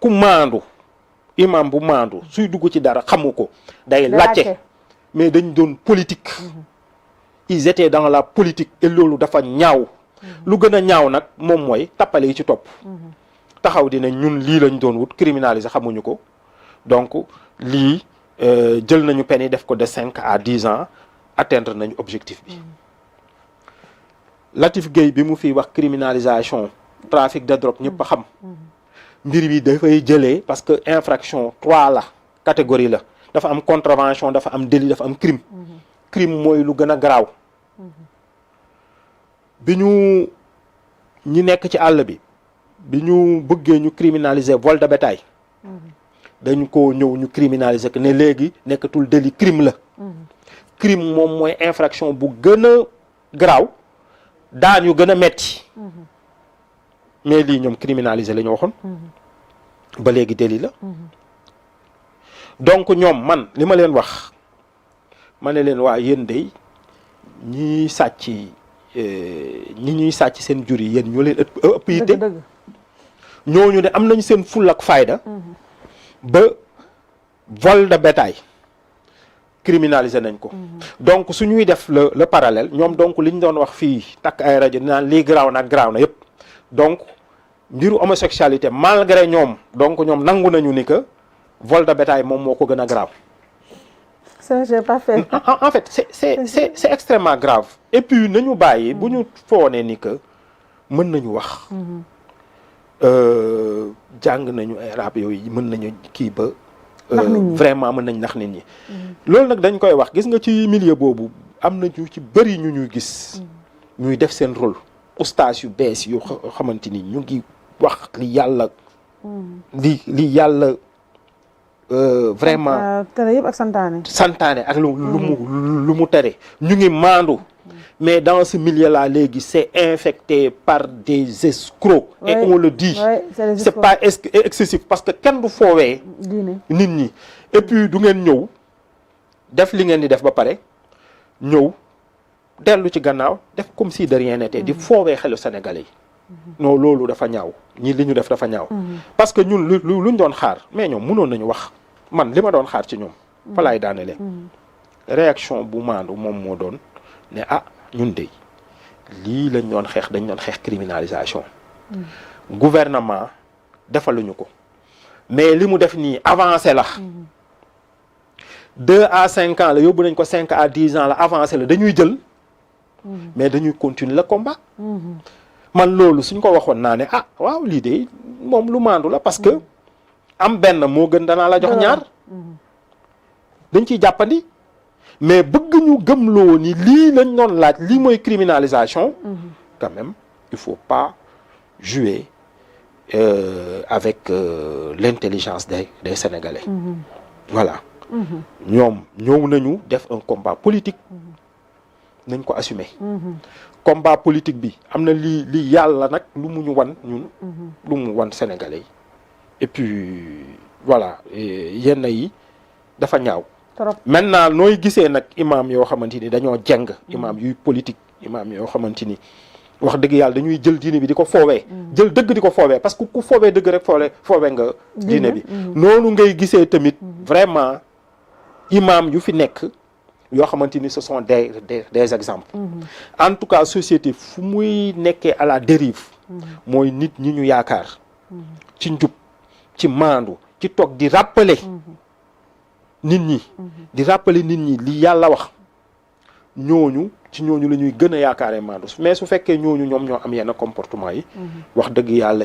ku maandu imam bu maandu suy dugg ci dara xamu ko day laajte mais dañ doon politique ils étaient dans la politique et loolu dafa ñaaw lu gën a ñaaw nag moom mooy tappale yi ci topp taxaw dina ñun lii lañ doon wut criminaliser xamuñu ko donc lii jël nañu peine yi def ko de 5 à 10 ans atteindre nañu objectif bi Latif Gueye bi mu fi wax criminalisation trafic de drogue ñëpp a xam mbir bi dafay jëlee parce que infraction 3 la catégorie la dafa am contravention dafa am délit dafa am crime crime mooy lu gën a garaaw bi ñi nekk ci àll bi ñu bëggee ñu criminaliser vol de bétail dañu ko ñëw ñu criminaliser que ne léegi nekkatul délit crime la crime moom mooy infraction bu gën a garaaw daan yu gën a metti mais lii ñoom criminaliser la ñu waxoon ba léegi délit la donc ñoom man li ma leen wax ma ne leen waa yéen day ñii sàcc ñi ñuy sàcc seen jur yi yéen ñoo leen ëpp yitte dëgg ñooñu de am nañ seen fulla ak fayda ba vol de bétail criminalisé nañ ko donc su ñuy def le parallèle ñoom donc li ñu doon wax fii takk ay rajo dinaan lii garaaw na yëpp donc mbiru homosexualité malgré ñoom donc ñoom nangu nañu ni que vol de bétail moom moo ko gën a grave. ça j'ai pas fait. En fait c'est extrêmement grave et puis nañu bàyyi bu ñu foonee ni que mën nañu wax jàng nañu ay rap yooyu mën nañu kii ba vraiment mën nañ nax nit ñi loolu nag dañ koy wax gis nga ci milieu boobu am na ñu ci bëri ñu ñuy gis ñuy def seen rôle ustaas yu bees yu xamante ni ñu ngi wax li yàlla li yàlla vraiment tere yëpp ak santaane ak lu mu tere ñu ngi maandu mais dans ce milieu là léegi c'est infecté par des escrocs et on le dit c'est pas excessif parce que kenn du foowee nit ñi et puis du ngeen ñëw def li ngeen di def ba pare ñëw dellu ci gannaaw def comme si de rien n'était di foowee xelu sénégalais yi non loolu dafa ñaaw ñi li ñu def dafa ñaaw parce que ñun luñ doon xaar mais ñoom mënoon nañu wax man li ma doon xaar ci ñoom fa laay daanele réaction bu maandu moom moo doon ne ñun de lii lañ doon xeex dañ doon xeex criminalisation gouvernement defaluñu ko mais li mu def nii avancé la 2 à 5 ans la yóbbu nañ ko 5 à 10 ans la avancé la dañuy jël mais dañuy continuer le combat man loolu suñ ko waxoon naa ne waaw lii de moom lu maandu la parce que am benn moo gën danaa la jox ñaar dañ ciy jàppandi mais bëgg ñu gëmloo ni lii lañ doon laaj lii mooy criminalisation quand même il faut pas jouer avec l'intelligence des Sénégalais voilà ñoom ñëw nañu def un combat politique nañ ko assumer combat politique bi am na li yàlla nag lu mu ñu wan ñun lu mu wan Sénégalais yi et puis voilà yenn yi dafa ñaaw maintenant nooy gisee nag imam yoo xamante ni dañoo jeng imam yuy politique imam yoo xamante ni wax dëgg yàlla dañuy jël diine bi di ko foowee jël dëgg di ko foowee parce que ku foowee dëgg rek foowee nga diine bi noonu ngay gisee tamit vraiment imam yu fi nekk yoo xamante ni ce sont des exemples en tout cas société fu muy nekkee à la dérive mooy nit ñi ñu yaakaar ci njub ci maandu ci toog di rappeler nit ñi di rappeler nit ñi li yàlla wax ñooñu ci ñooñu la ñuy gën a yaakaaree maandu mais su fekkee ñooñu ñoom ñoo am yenn comportement yi wax dëgg yàlla